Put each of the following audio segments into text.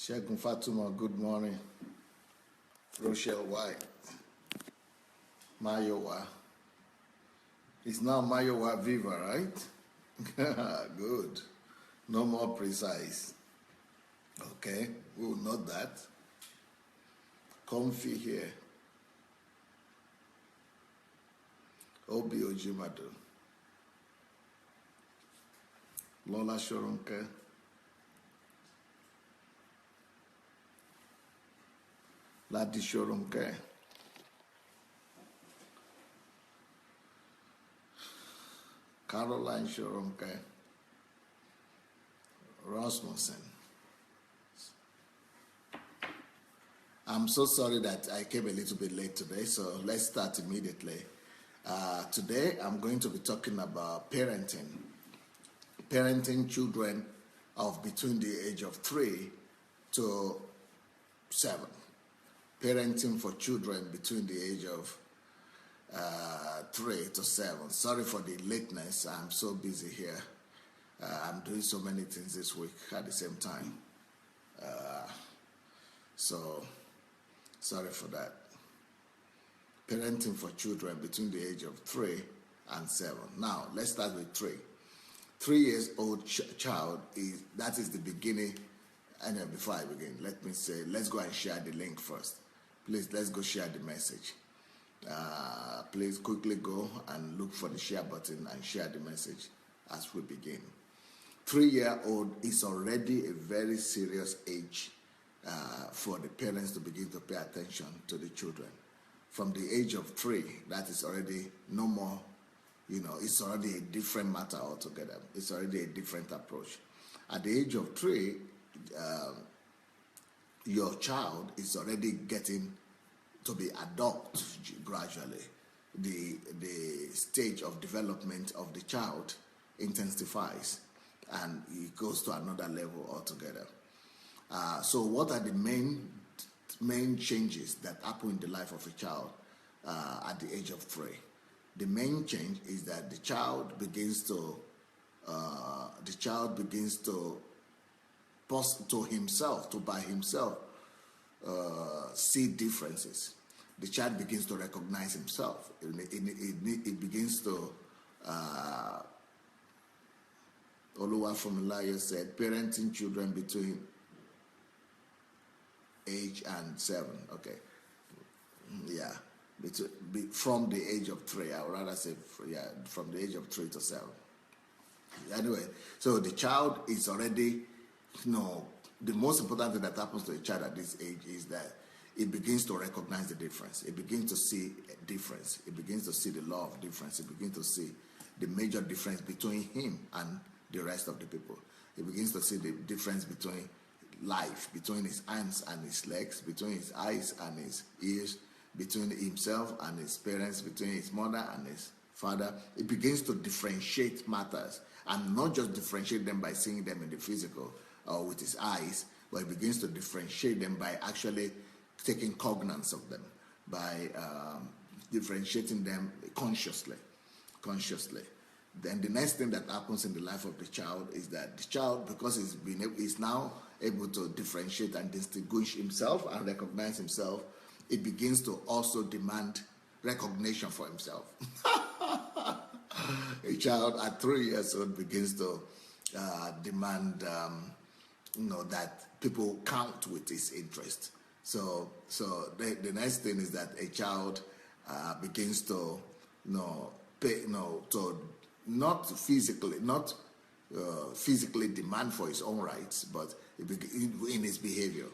Shegun Fatuma, good morning. Rochelle White, Mayowa. It's now Mayowa Viva, right? Good. No more precise. Okay, we will note that. Comfy here. Obi Ojimadu. Lola Shorunke. Ladi Shorunke. Caroline Shorunke. Rasmussen. I'm so sorry that I came a little bit late today, so let's start immediately. Today I'm going to be talking about parenting children of between the age of 3 to 7. Parenting for children between the age of 3 to 7. Sorry for the lateness. I'm so busy here. I'm doing so many things this week at the same time. So sorry for that. Parenting for children between the age of 3 and 7. Now, let's start with 3. 3 years old child that is the beginning. Anyway, before I begin, let me say, let's go and share the link first. Please, let's go share the message. Please quickly go and look for the share button and share the message as we begin. 3-year-old is already a very serious age for the parents to begin to pay attention to the children. From the age of 3, that is already no more, it's already a different matter altogether. It's already a different approach. At the age of 3, your child is already getting to be adult gradually. The stage of development of the child intensifies and it goes to another level altogether. So what are the main changes that happen in the life of a child at the age of 3? The main change is that the child begins to by himself see differences. The child begins to recognize himself. It begins to Oluwa Formulayo said, parenting children between age and 7. Okay. Yeah. From the age of 3. I would rather say, from the age of 3 to 7. Anyway, so the child is already, the most important thing that happens to a child at this age is that it begins to recognize the difference. It begins to see a difference. It begins to see the law of difference. It begins to see the major difference between him and the rest of the people. It begins to see the difference between life, between his hands and his legs, between his eyes and his ears, between himself and his parents, between his mother and his father. It begins to differentiate matters, and not just differentiate them by seeing them in the physical or with his eyes, but it begins to differentiate them by actually taking cognizance of them, by differentiating them consciously. Then the next thing that happens in the life of the child is that the child, because he's now able to differentiate and distinguish himself and recognize himself, it begins to also demand recognition for himself. A child at 3 years old begins to demand, that people count with his interest. So the next thing is that a child begins to, to not physically demand for his own rights, but in his behavior.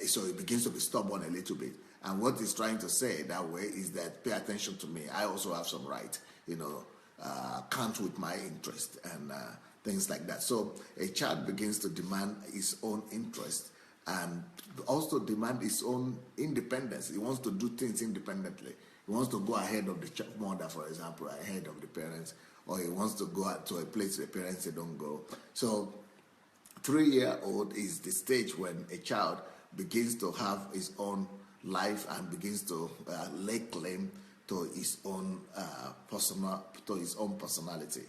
So he begins to be stubborn a little bit. And what he's trying to say that way is that pay attention to me. I also have some right, count with my interest and things like that. So a child begins to demand his own interest and also demand his own independence. He wants to do things independently. He wants to go ahead of the mother, for example, ahead of the parents, or he wants to go out to a place the parents don't go. So 3-year-old is the stage when a child begins to have his own life and begins to lay claim to his own personality.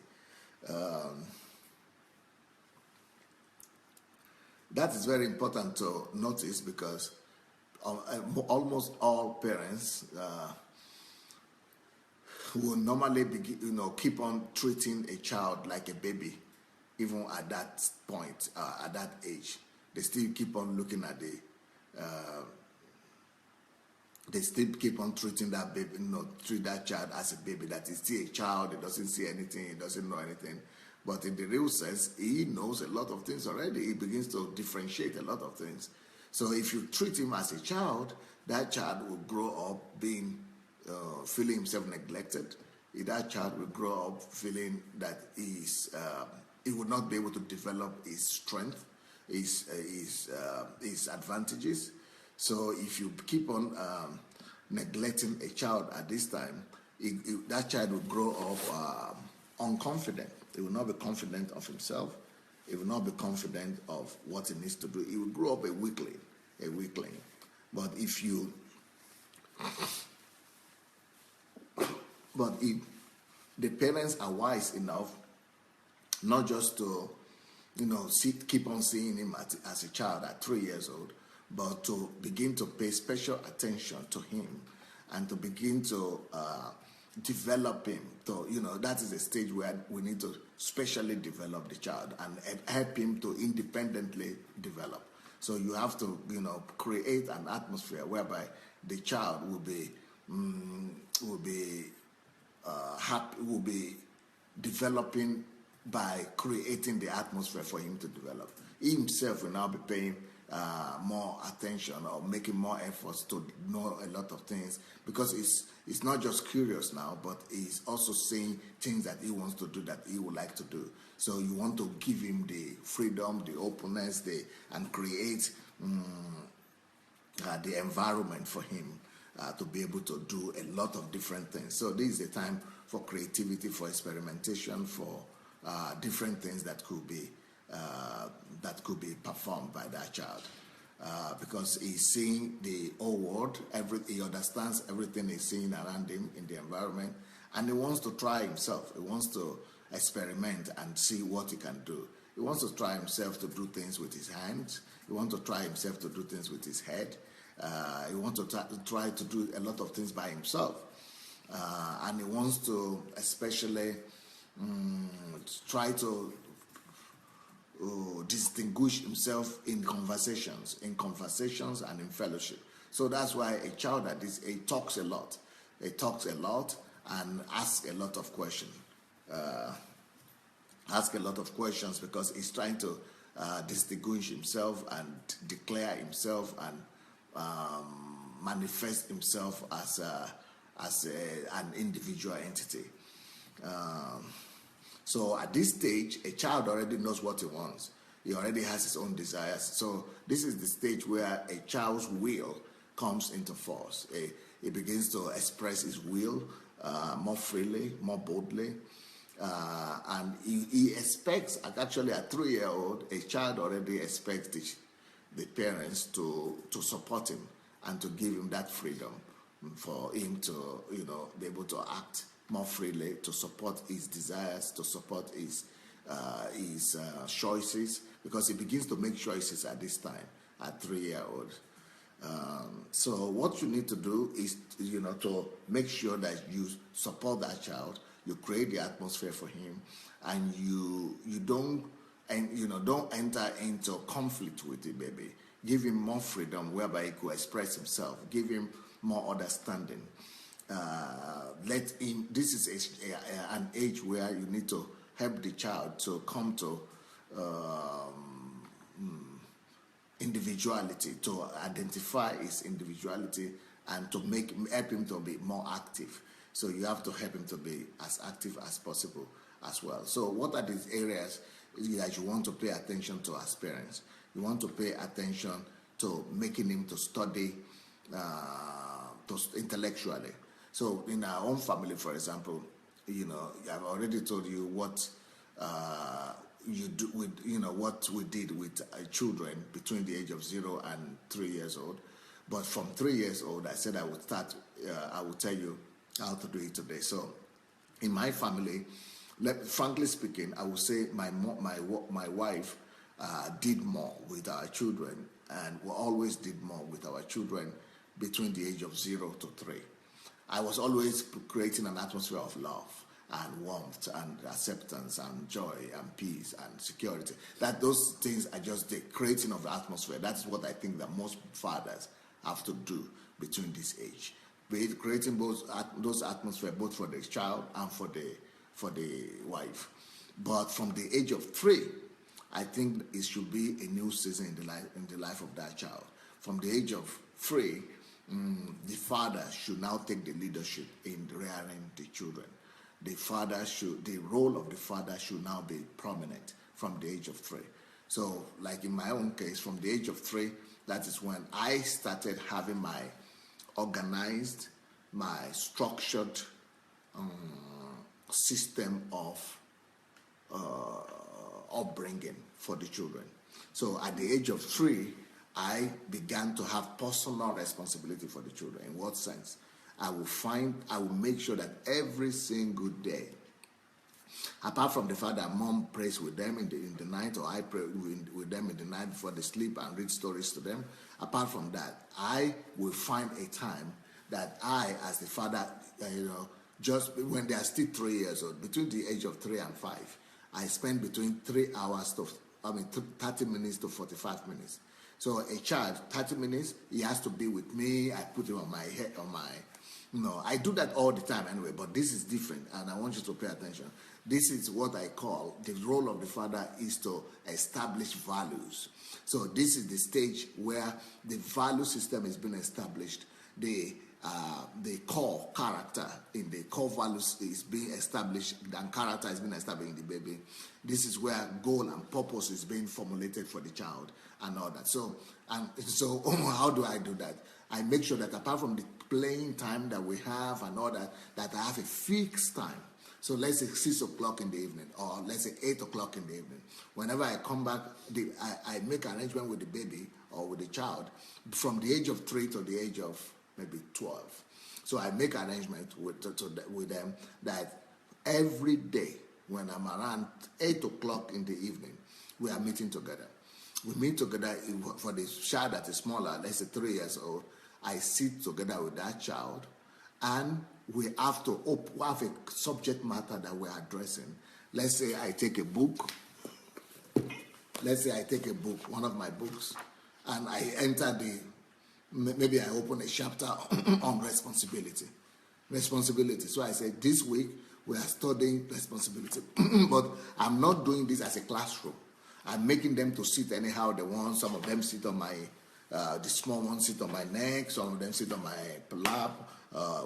That is very important to notice because almost all parents will normally keep on treating a child like a baby, even at that point, at that age. They still keep on looking at they still keep on treating that baby, treat that child as a baby, that is still a child, he doesn't see anything, he doesn't know anything. But in the real sense, he knows a lot of things already. He begins to differentiate a lot of things. So if you treat him as a child, that child will grow up feeling himself neglected. That child will grow up feeling that he will not be able to develop his strength, his advantages. So if you keep on neglecting a child at this time, that child will grow up unconfident. He will not be confident of himself. He will not be confident of what he needs to do. He will grow up a weakling. But if the parents are wise enough not just to, keep on seeing him as a child at 3 years old, but to begin to pay special attention to him and to begin to develop him. That is a stage where we need to specially develop the child and help him to independently develop. So you have to, create an atmosphere whereby the child will be happy, will be developing by creating the atmosphere for him to develop. He himself will now be paying more attention or making more efforts to know a lot of things, because it's not just curious now, but he's also saying things that he wants to do, that he would like to do. So you want to give him the freedom, the openness, and create the environment for him to be able to do a lot of different things. So this is a time for creativity, for experimentation, for different things that could be performed by that child, because he's seeing the whole world. He understands everything he's seeing around him in the environment, and he wants to try himself. He wants to experiment and see what he can do. He wants to try himself to do things with his hands. He wants to try himself to do things with his head. He wants to try to do a lot of things by himself, and he wants to especially try to distinguish himself in conversations and in fellowship. So that's why a child at this age talks a lot. He talks a lot and asks a lot of questions. Because he's trying to distinguish himself and declare himself and manifest himself as an individual entity. So at this stage, a child already knows what he wants. He already has his own desires. So this is the stage where a child's will comes into force. He begins to express his will more freely, more boldly. And he expects, actually at 3-year-old, a child already expects the parents to support him and to give him that freedom for him to, be able to act more freely, to support his desires, to support his choices, because he begins to make choices at this time, at 3-year-old. So what you need to do is, to make sure that you support that child, you create the atmosphere for him, and you don't enter into conflict with the baby. Give him more freedom whereby he could express himself. Give him more understanding. Let him. This is an age where you need to help the child to come to individuality, to identify his individuality, and to help him to be more active. So you have to help him to be as active as possible as well. So what are these areas that you want to pay attention to as parents? You want to pay attention to making him to study intellectually. So in our own family, for example, I've already told you what you do with, what we did with children between the age of 0 and 3 years old. But from 3 years old, I said I would tell you how to do it today. So in my family, frankly speaking, I would say my wife did more with our children, and we always did more with our children between the age of 0 to 3. I was always creating an atmosphere of love and warmth and acceptance and joy and peace and security. That those things are just the creating of the atmosphere. That's what I think that most fathers have to do between this age. Creating those atmosphere both for the child and for the wife. But from the age of 3, I think it should be a new season in the life of that child. From the age of 3, the father should now take the leadership in rearing the children. The role of the father should now be prominent from the age of 3. So, like in my own case, from the age of 3, that is when I started having my organized, my structured system of upbringing for the children. So at the age of 3, I began to have personal responsibility for the children. In what sense? I will make sure that every single day, apart from the fact that mom prays with them in the night, or I pray with them in the night before they sleep and read stories to them, apart from that, I will find a time that I, as the father, just when they are still 3 years old, between the age of 3 and 5, I spend between 3 hours 30 minutes to 45 minutes. So a child, 30 minutes, he has to be with me. I put him on my head, I do that all the time anyway, but this is different, and I want you to pay attention. This is what I call the role of the father is to establish values. So this is the stage where the value system has been established. The core character in the core values is being established, and character is being established in the baby. This is where goal and purpose is being formulated for the child and all that. So how do I do that? I make sure that apart from the playing time that we have and all that, that I have a fixed time. So let's say 6 o'clock in the evening, or let's say 8 o'clock in the evening. Whenever I come back, I make arrangement with the baby or with the child from the age of 3 to the age of maybe 12. So I make arrangement with them that every day when I'm around 8 o'clock in the evening, we are meeting together. We meet together for the child that is smaller, let's say 3 years old. I sit together with that child, and we have to have a subject matter that we're addressing. Let's say I take a book. One of my books, and I enter maybe I open a chapter on responsibility. So I say, this week we are studying responsibility. But I'm not doing this as a classroom. I'm making them to sit anyhow they want. Some of them sit on my, the small ones sit on my neck. Some of them sit on my lap.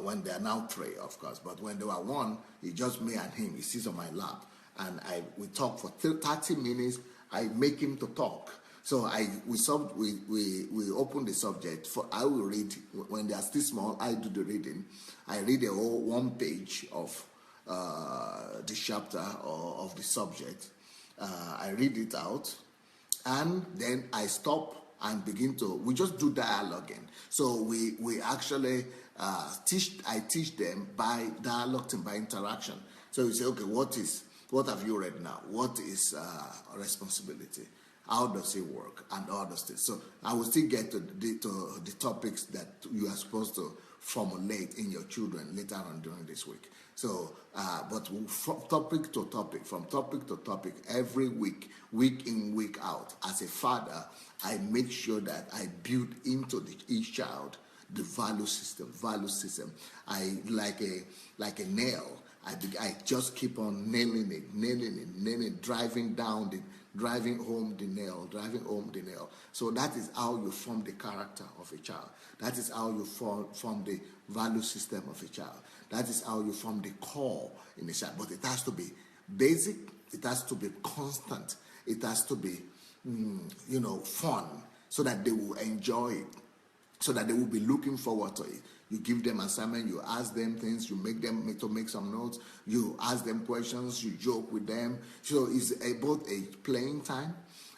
When they are now 3, of course. But when they were 1, it's just me and him. He sits on my lap. And we talk for 30 minutes. I make him to talk. So we open the subject. I will read. When they are still small, I do the reading. I read a whole 1 page of the chapter or of the subject. I read it out, and then I stop and we just do dialoguing. So we actually I teach them by dialogue and by interaction. So we say, okay, what have you read now? What is responsibility? How does it work? And all those things. So I will still get to the topics that you are supposed to formulate in your children later on during this week. So, but from topic to topic, every week in, week out, as a father, I make sure that I build into each child the value system. I like a nail. I just keep on nailing it, driving home the nail. So that is how you form the character of a child. That is how you form the value system of a child. That is how you form the core in a child. But it has to be basic. It has to be constant. It has to be, fun, so that they will enjoy it, so that they will be looking forward to it. You give them assignment, you ask them things, you make them to make some notes, you ask them questions, you joke with them. So it's both a playing time,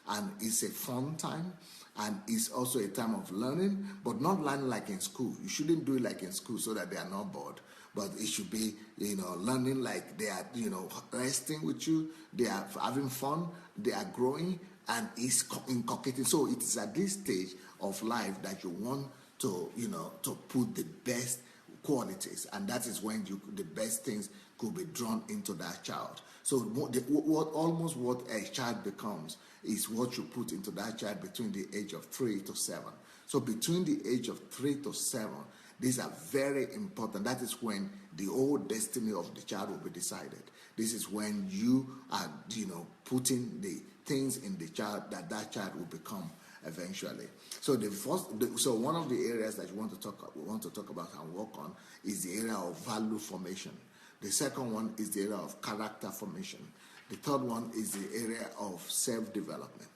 and it's a fun time, and it's also a time of learning, but not learning like in school. You shouldn't do it like in school so that they are not bored. But it should be, learning like they are, resting with you, they are having fun, they are growing, and is inculcating. So it is at this stage of life that you want to, to put the best qualities, and that is when the best things could be drawn into that child. So almost what a child becomes is what you put into that child between the age of 3 to 7. So between the age of 3 to 7, these are very important. That is when the whole destiny of the child will be decided. This is when you are, putting the things in the child that child will become eventually. So one of the areas that we want to talk about and work on is the area of value formation. The second one is the area of character formation. The third one is the area of self-development.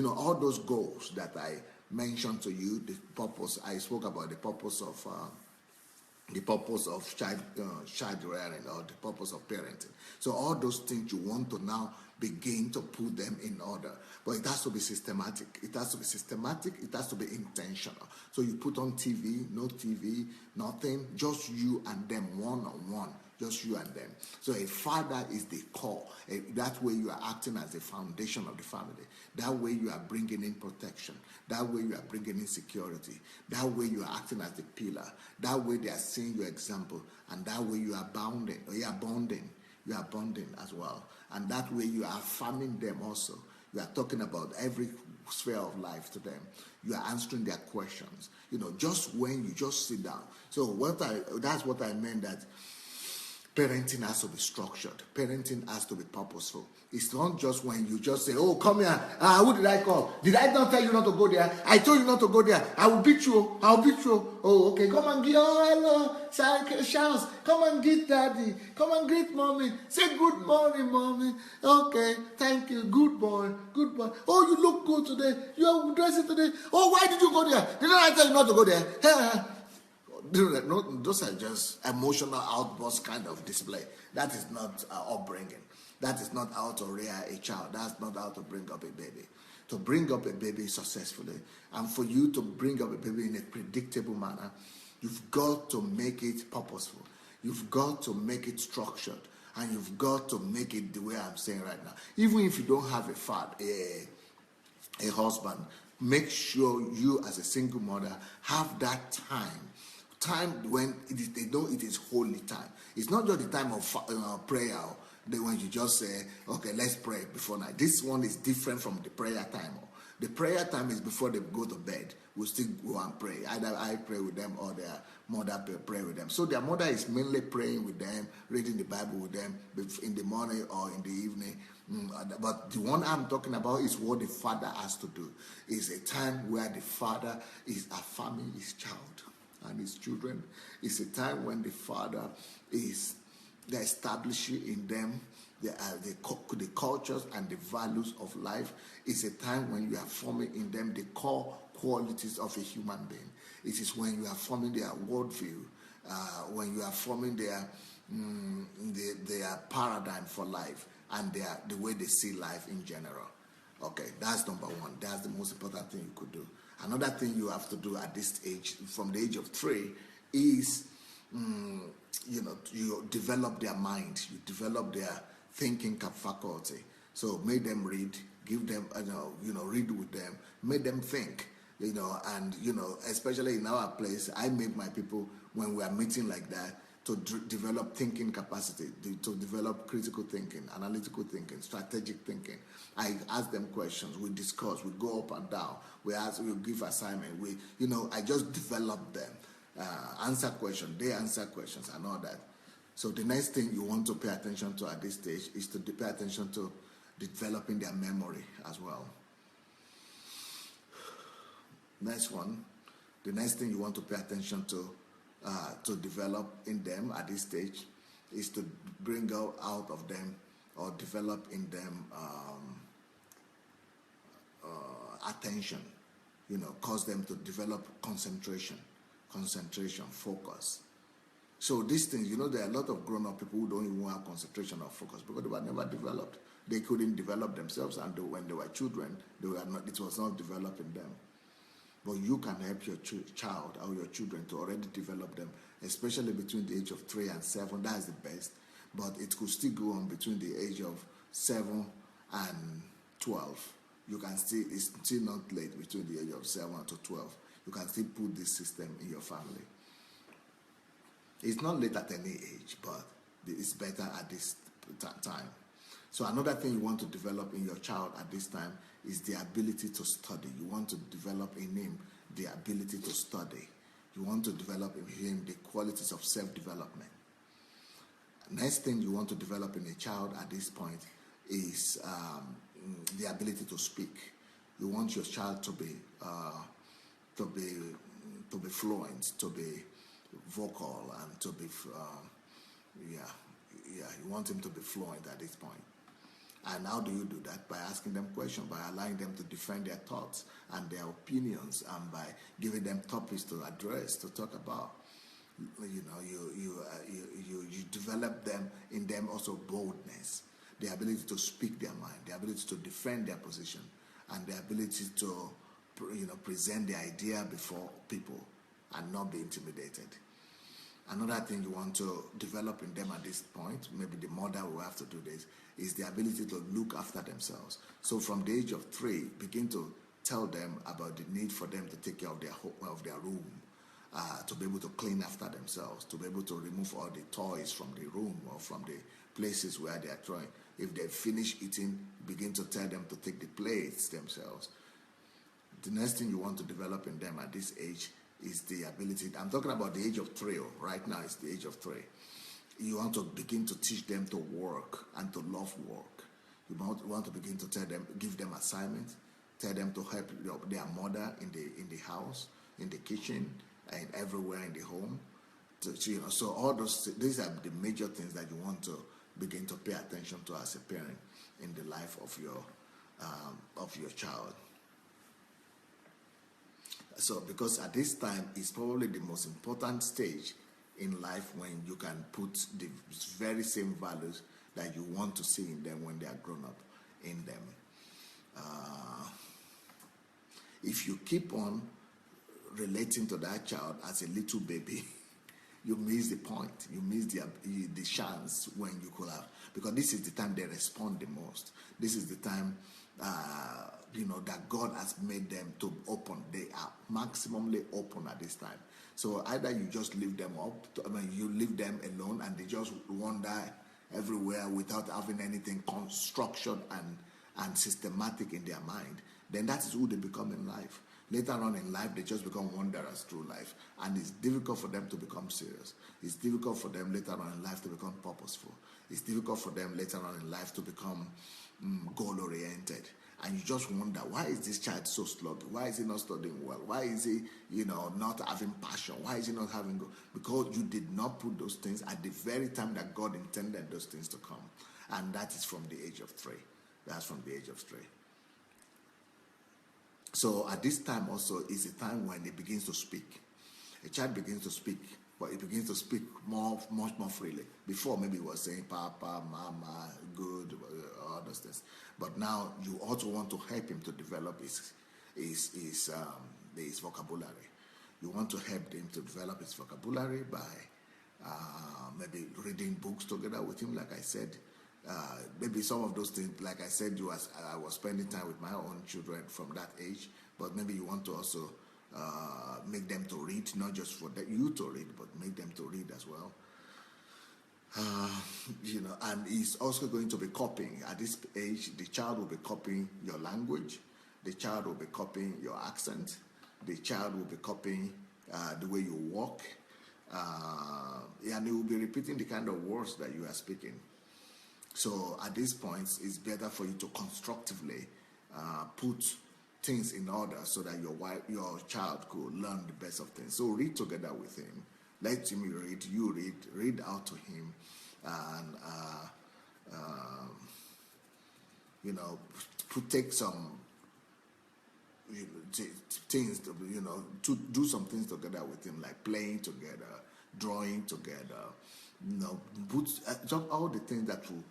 All those goals that I mentioned to you, the purpose, I spoke about the purpose of child rearing, or the purpose of parenting. So all those things you want to now begin to put them in order. But it has to be systematic. It has to be intentional. So you put on TV, no TV, nothing, just you and them, one-on-one. Just you and them. So a father is the core. That way you are acting as the foundation of the family. That way you are bringing in protection. That way you are bringing in security. That way you are acting as the pillar. That way they are seeing your example. And that way you are bonding. You are bonding as well. And that way you are affirming them also. You are talking about every sphere of life to them. You are answering their questions. Just when you just sit down. So that's what I meant, that parenting has to be structured. Parenting has to be purposeful. It's not just when you just say, oh, come here. Who did I call? Did I not tell you not to go there? I told you not to go there. I will beat you. I'll beat you. Oh, okay. Come and get, hello. Charles, come and greet daddy. Come and greet mommy. Say good morning, mommy. Okay, thank you. Good boy. Good boy. Oh, you look good today. You are dressing today. Oh, why did you go there? Didn't I tell you not to go there? Those are just emotional outbursts kind of display. That is not upbringing. That is not how to rear a child. That's not how to bring up a baby. To bring up a baby successfully, and for you to bring up a baby in a predictable manner, you've got to make it purposeful. You've got to make it structured, and you've got to make it the way I'm saying right now. Even if you don't have a husband, make sure you as a single mother have that time when they know it is holy time. It's not just the time of prayer, when you just say, okay, let's pray before night. This one is different from the prayer time. The prayer time is before they go to bed. We'll still go and pray. Either I pray with them or their mother pray with them. So their mother is mainly praying with them, reading the Bible with them in the morning or in the evening. But the one I'm talking about is what the father has to do. It's a time where the father is affirming his child and his children. It's a time when the father is establishing in them the cultures and the values of life. It's a time when you are forming in them the core qualities of a human being. It is when you are forming their worldview, when you are forming their paradigm for life and the way they see life in general. Okay, that's number one. That's the most important thing you could do. Another thing you have to do at this age, from the age of 3, is you develop their mind, you develop their thinking faculty. So make them read, give them, read with them, make them think, and especially in our place, I make my people, when we are meeting like that, to develop thinking capacity, to develop critical thinking, analytical thinking, strategic thinking. I ask them questions, we discuss, we go up and down, we give assignment, I just develop them, answer questions, they answer questions and all that. So the next thing you want to pay attention to at this stage is to pay attention to developing their memory as well. Next one, the next thing you want to pay attention to develop in them at this stage is to bring out of them or develop in them attention, cause them to develop concentration, focus. So these things, there are a lot of grown-up people who don't even have concentration or focus because they were never developed. They couldn't develop themselves, and when they were children, it was not developing them. But you can help your child or your children to already develop them, especially between the age of 3 and 7. That's the best. But it could still go on between the age of 7 and 12. you can still, it's still not late between the age of 7 to 12. You can still put this system in your family. It's not late at any age, but it's better at this time. So another thing you want to develop in your child at this time is the ability to study. You want to develop in him the ability to study. You want to develop in him the qualities of self-development. Next thing you want to develop in a child at this point is the ability to speak. You want your child to be fluent, to be vocal, and to be you want him to be fluent at this point. And how do you do that? By asking them questions, by allowing them to defend their thoughts and their opinions, and by giving them topics to address, to talk about. You develop them in them also boldness, the ability to speak their mind, the ability to defend their position, and the ability to present the idea before people and not be intimidated. Another thing you want to develop in them at this point, maybe the mother will have to do this, is the ability to look after themselves. So from the age of 3, begin to tell them about the need for them to take care of their room, to be able to clean after themselves, to be able to remove all the toys from the room or from the places where they are throwing. If they finish eating, begin to tell them to take the plates themselves. The next thing you want to develop in them at this age is the ability, I'm talking about the age of 3, right now it's the age of 3. You want to begin to teach them to work and to love work. You want to begin to tell them, give them assignments, tell them to help their mother in the house, in the kitchen, and everywhere in the home. So all these are the major things that you want to begin to pay attention to as a parent in the life of your child. So because at this time is probably the most important stage in life when you can put the very same values that you want to see in them when they are grown up in them. If you keep on relating to that child as a little baby, you miss the point. You miss the chance when you could have, because this is the time they respond the most. This is the time that God has made them to open. They are maximally open at this time. So either you just leave them you leave them alone and they just wander everywhere without having anything structured and systematic in their mind. Then that is who they become in life. Later on in life, they just become wanderers through life. And it's difficult for them to become serious. It's difficult for them later on in life to become purposeful. It's difficult for them later on in life to become goal-oriented. And you just wonder, why is this child so sluggish? Why is he not studying well? Why is he, not having passion? Why is he not having goal? Because you did not put those things at the very time that God intended those things to come. And that is from the age of 3. That's from the age of 3. So at this time also is a time when it begins to speak. A child begins to speak, but it begins to speak much more freely. Before maybe it was saying papa, mama, good, all those things. But now you also want to help him to develop his vocabulary. You want to help him to develop his vocabulary by maybe reading books together with him, like I said. Maybe some of those things, like I said, I was spending time with my own children from that age, but maybe you want to also make them to read, not just for you to read, but make them to read as well. And he's also going to be copying. At this age, the child will be copying your language, the child will be copying your accent, the child will be copying the way you walk, and he will be repeating the kind of words that you are speaking. So at this point, it's better for you to constructively put things in order so that your child could learn the best of things. So read together with him. Let him read, you read out to him, and take some things to do some things together with him, like playing together, drawing together. Put all the things that could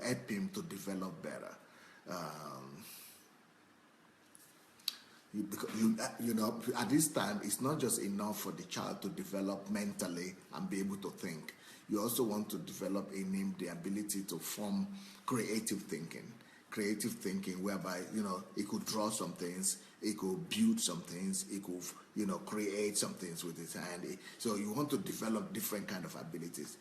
help him to develop better. Because at this time, it's not just enough for the child to develop mentally and be able to think. You also want to develop in him the ability to form creative thinking. creative thinking, whereby he could draw some things, he could build some things, he could create some things with his hand. So you want to develop different kind of abilities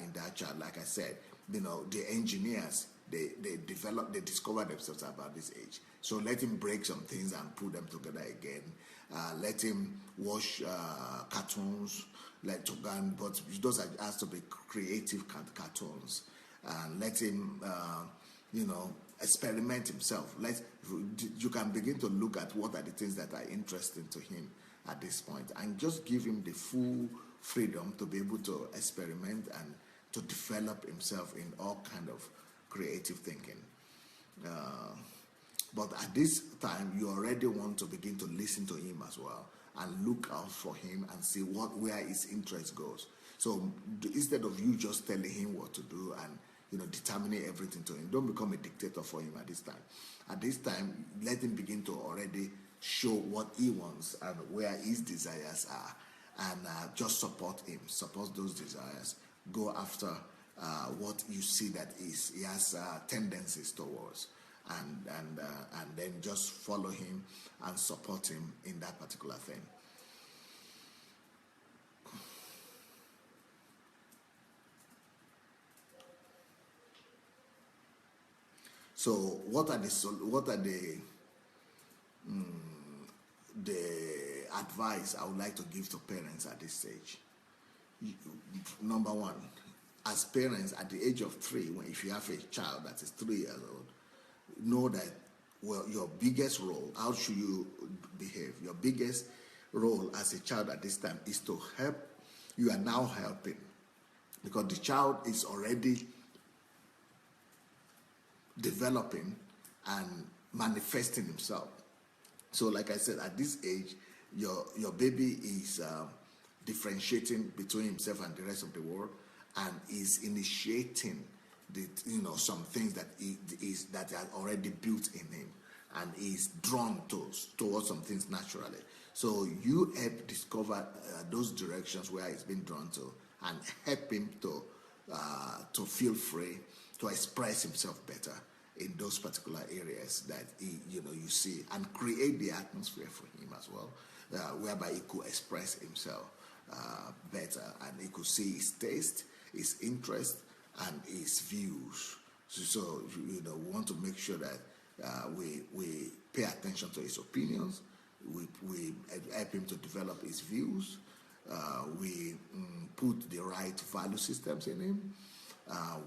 in that child. Like I said, the engineers, they discover themselves about this age. So let him break some things and put them together again. Let him watch cartoons, but those has to be creative cartoons. And let him, experiment himself. You can begin to look at what are the things that are interesting to him at this point, and just give him the full freedom to be able to experiment and to develop himself in all kind of creative thinking. But at this time, you already want to begin to listen to him as well and look out for him and see where his interest goes. So instead of you just telling him what to do and determining everything to him, don't become a dictator for him at this time. At this time, let him begin to already show what he wants and where his desires are, and just support him, support those desires. Go after what you see that he has tendencies towards, and then just follow him and support him in that particular thing. So what are the advice I would like to give to parents at this stage? Number one, as parents at the age of 3, if you have a child that is 3 years old, know that your biggest role, how should you behave? Your biggest role as a child at this time is to help. You are now helping, because the child is already developing and manifesting himself. So like I said, at this age, your baby is differentiating between himself and the rest of the world, and is initiating some things that that are already built in him, and is drawn towards some things naturally. So you help discover those directions where he's been drawn to, and help him to feel free to express himself better in those particular areas that you see, and create the atmosphere for him as well, whereby he could express himself better, and he could see his taste, his interest, and his views. So we want to make sure that we pay attention to his opinions. We help him to develop his views. We put the right value systems in him.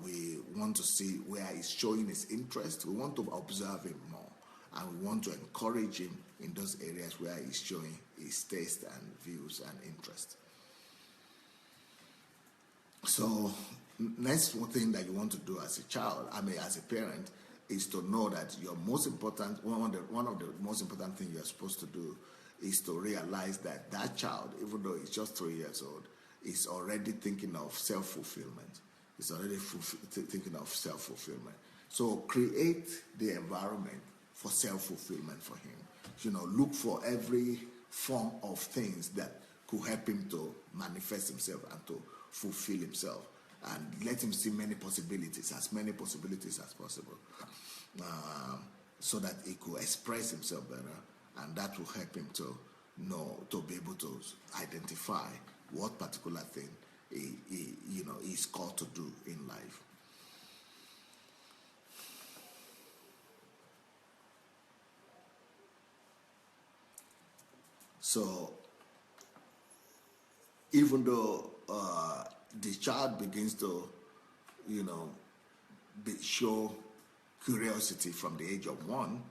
We want to see where he's showing his interest. We want to observe him more, and we want to encourage him in those areas where he's showing his taste and views and interest. So next thing that you want to do as a child, as a parent, is to know that your most important, one of the most important things you're supposed to do is to realize that child, even though he's just 3 years old, is already thinking of self-fulfillment. It's already thinking of self-fulfillment. So create the environment for self-fulfillment for him. Look for every form of things that could help him to manifest himself and to fulfill himself, and let him see as many possibilities as possible, so that he could express himself better, and that will help him to be able to identify what particular thing he's called to do in life. So even though the child begins to show curiosity from the age of 1,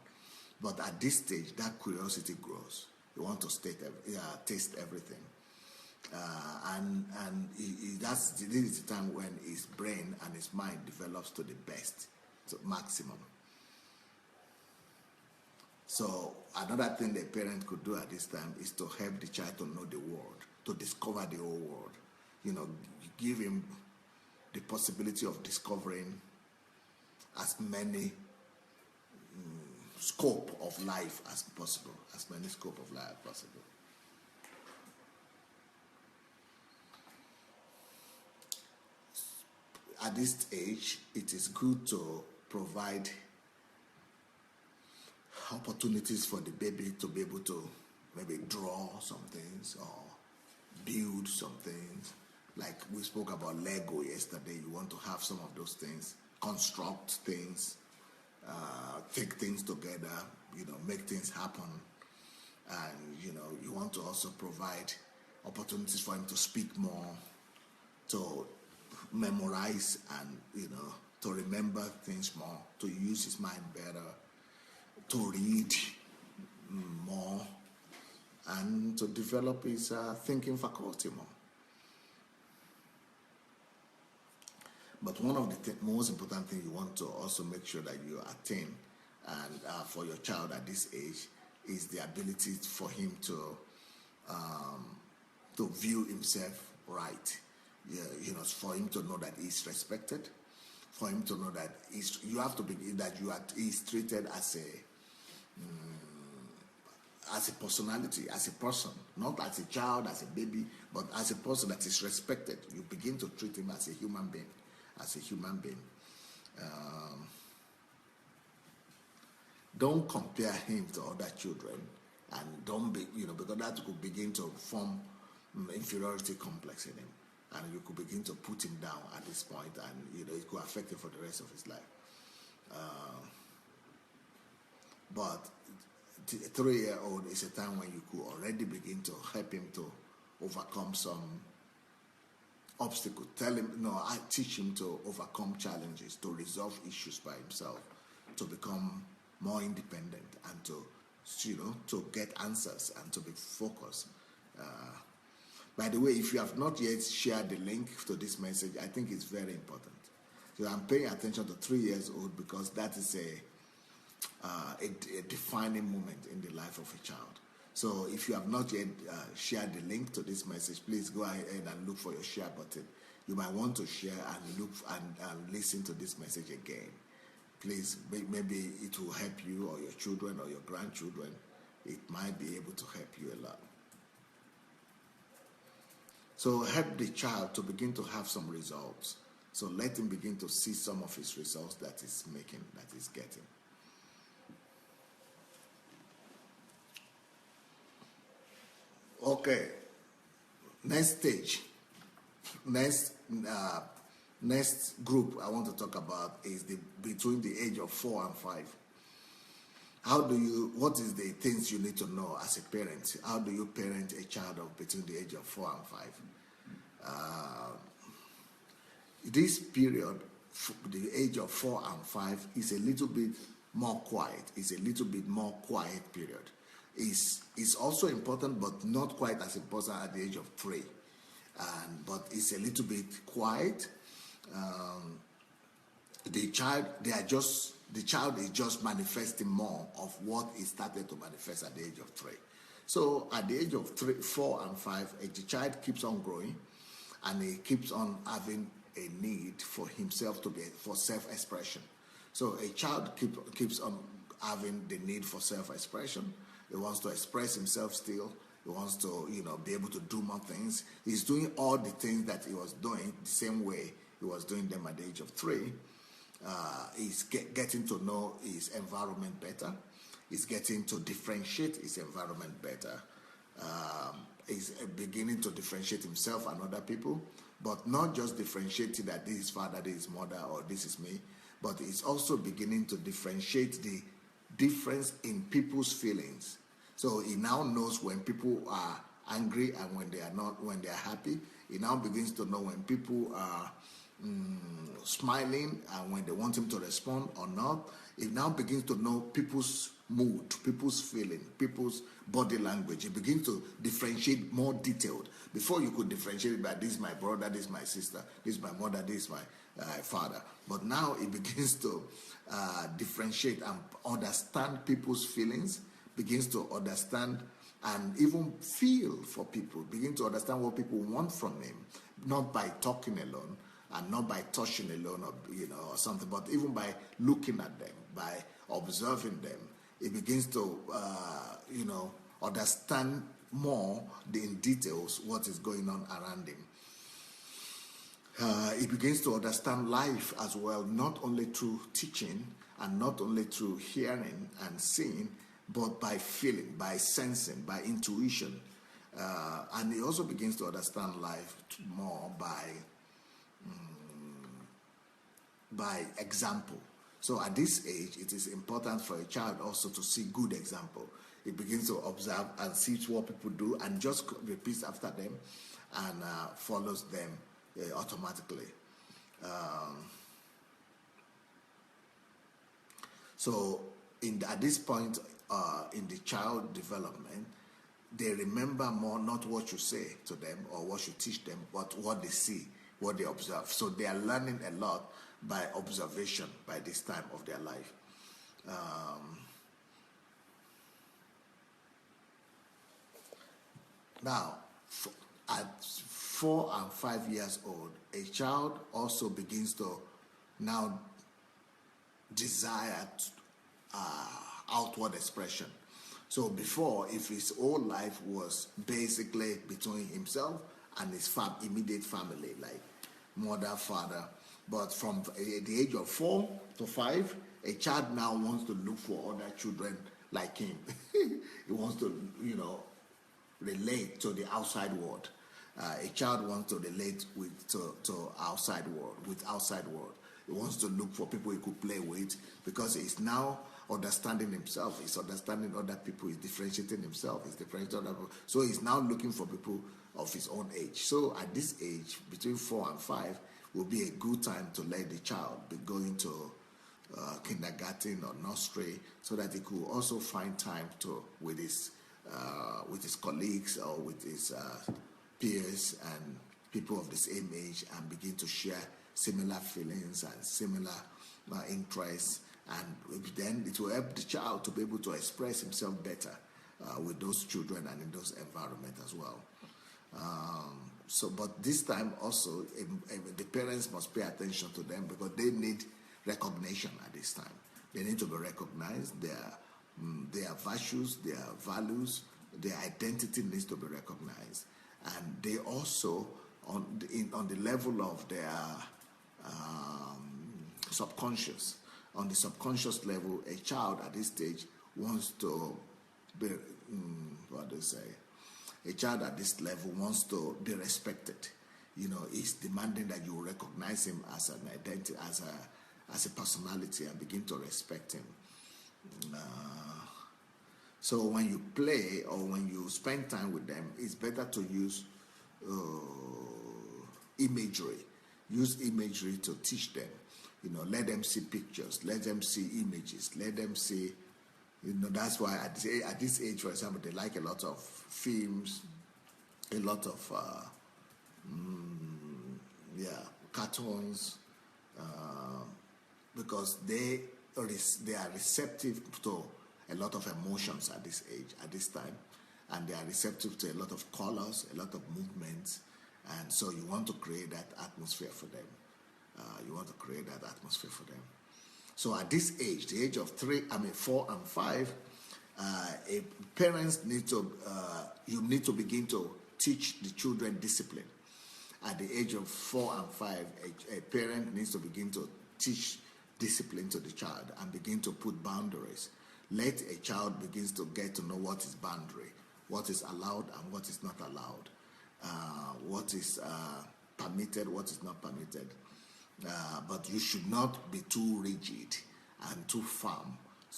but at this stage that curiosity grows. You want to taste everything, and this is the time when his brain and his mind develops to the best, to maximum. So another thing the parent could do at this time is to help the child to know the world, to discover the whole world. Give him the possibility of discovering as many scope of life as possible, At this age, it is good to provide opportunities for the baby to be able to maybe draw some things or build some things. Like we spoke about Lego yesterday, you want to have some of those things, construct things, take things together, make things happen. And, you want to also provide opportunities for him to speak more, to memorize and, to remember things more, to use his mind better, to read more, and to develop his thinking faculty more. But one of the most important things you want to also make sure that you attain and for your child at this age is the ability for him to view himself right. Yeah, for him to know that he's respected, for him to know that he's treated as a personality, as a person, not as a child, as a baby, but as a person that is respected. You begin to treat him as a human being. Don't compare him to other children, and don't be, because that could begin to form inferiority complex in him, and you could begin to put him down at this point, and it could affect him for the rest of his life. But a 3-year-old is a time when you could already begin to help him to overcome some obstacle. Teach him to overcome challenges, to resolve issues by himself, to become more independent, and to get answers and to be focused. By the way, if you have not yet shared the link to this message, I think it's very important. So I'm paying attention to 3 years old because that is a defining moment in the life of a child. So if you have not yet shared the link to this message, please go ahead and look for your share button. You might want to share and look and listen to this message again. Please, maybe it will help you or your children or your grandchildren. It might be able to help you a lot. So help the child to begin to have some results. So let him begin to see some of his results that he's making, that he's getting. Okay, next stage, next group I want to talk about is between the age of 4 and 5. What is the things you need to know as a parent? How do you parent a child between the age of 4 and 5? This period, the age of 4 and 5, is a little bit more quiet. It's a little bit more quiet period. It's also important, but not quite as important at the age of 3. But it's a little bit quiet. The child is just manifesting more of what he started to manifest at the age of 3. So at the age of 3, 4, and 5, the child keeps on growing, and he keeps on having a need for himself for self-expression. So a child keeps on having the need for self-expression. He wants to express himself still. He wants to, be able to do more things. He's doing all the things that he was doing the same way he was doing them at the age of 3. He's getting to know his environment better. He's getting to differentiate his environment better. He's beginning to differentiate himself and other people, but not just differentiating that this is father, this is mother, or this is me, but he's also beginning to differentiate the difference in people's feelings. So he now knows when people are angry and when they are not, when they are happy. He now begins to know when people are smiling and when they want him to respond or not. He now begins to know people's mood, people's feeling, people's body language. He begins to differentiate more detailed. Before you could differentiate by this is my brother, this is my sister, this is my mother, this is my father. But now he begins to differentiate and understand people's feelings, begins to understand and even feel for people, begin to understand what people want from him, not by talking alone and not by touching alone or something, but even by looking at them, by observing them. He begins to understand more in details what is going on around him. He begins to understand life as well, not only through teaching and not only through hearing and seeing, but by feeling, by sensing, by intuition. And he also begins to understand life more by example. So at this age, it is important for a child also to see good example. It begins to observe and see what people do and just repeats after them and follows them automatically. So at this point in the child development, they remember more not what you say to them or what you teach them, but what they see, what they observe. So they are learning a lot by observation by this time of their life. Now, at 4 and 5 years old, a child also begins to now desire outward expression. So before, if his whole life was basically between himself and his immediate family, like mother, father, but from the age of 4 to 5, a child now wants to look for other children like him. He wants to, relate to the outside world. A child wants to relate to outside world, with outside world. He wants to look for people he could play with because he's now understanding himself. He's understanding other people. He's differentiating himself. He's differentiating other people. So he's now looking for people of his own age. So at this age, between 4 and 5, will be a good time to let the child be going to kindergarten or nursery, so that he could also find time with his colleagues or with his peers and people of the same age, and begin to share similar feelings and similar interests, and then it will help the child to be able to express himself better with those children and in those environments as well. But this time also, the parents must pay attention to them because they need recognition at this time. They need to be recognized. Their virtues, their values, their identity needs to be recognized, and they also on the level of their subconscious. On the subconscious level, a child at this stage wants to be a child at this level wants to be respected. He's demanding that you recognize him as an identity, as a personality, and begin to respect him. So when you play or when you spend time with them, it's better to use imagery. Use imagery to teach them. Let them see pictures. Let them see images. Let them see. That's why at this age, for example, they like a lot of films, a lot of cartoons, because they are receptive to a lot of emotions at this age, at this time, and they are receptive to a lot of colors, a lot of movements, and so you want to create that atmosphere for them. So at this age, the age of 4 and 5, parents need to you need to begin to teach the children discipline. At the age of 4 and 5, a parent needs to begin to teach discipline to the child and begin to put boundaries. Let a child begin to get to know what is boundary, what is allowed and what is not allowed, what is permitted, what is not permitted. But you should not be too rigid and too firm.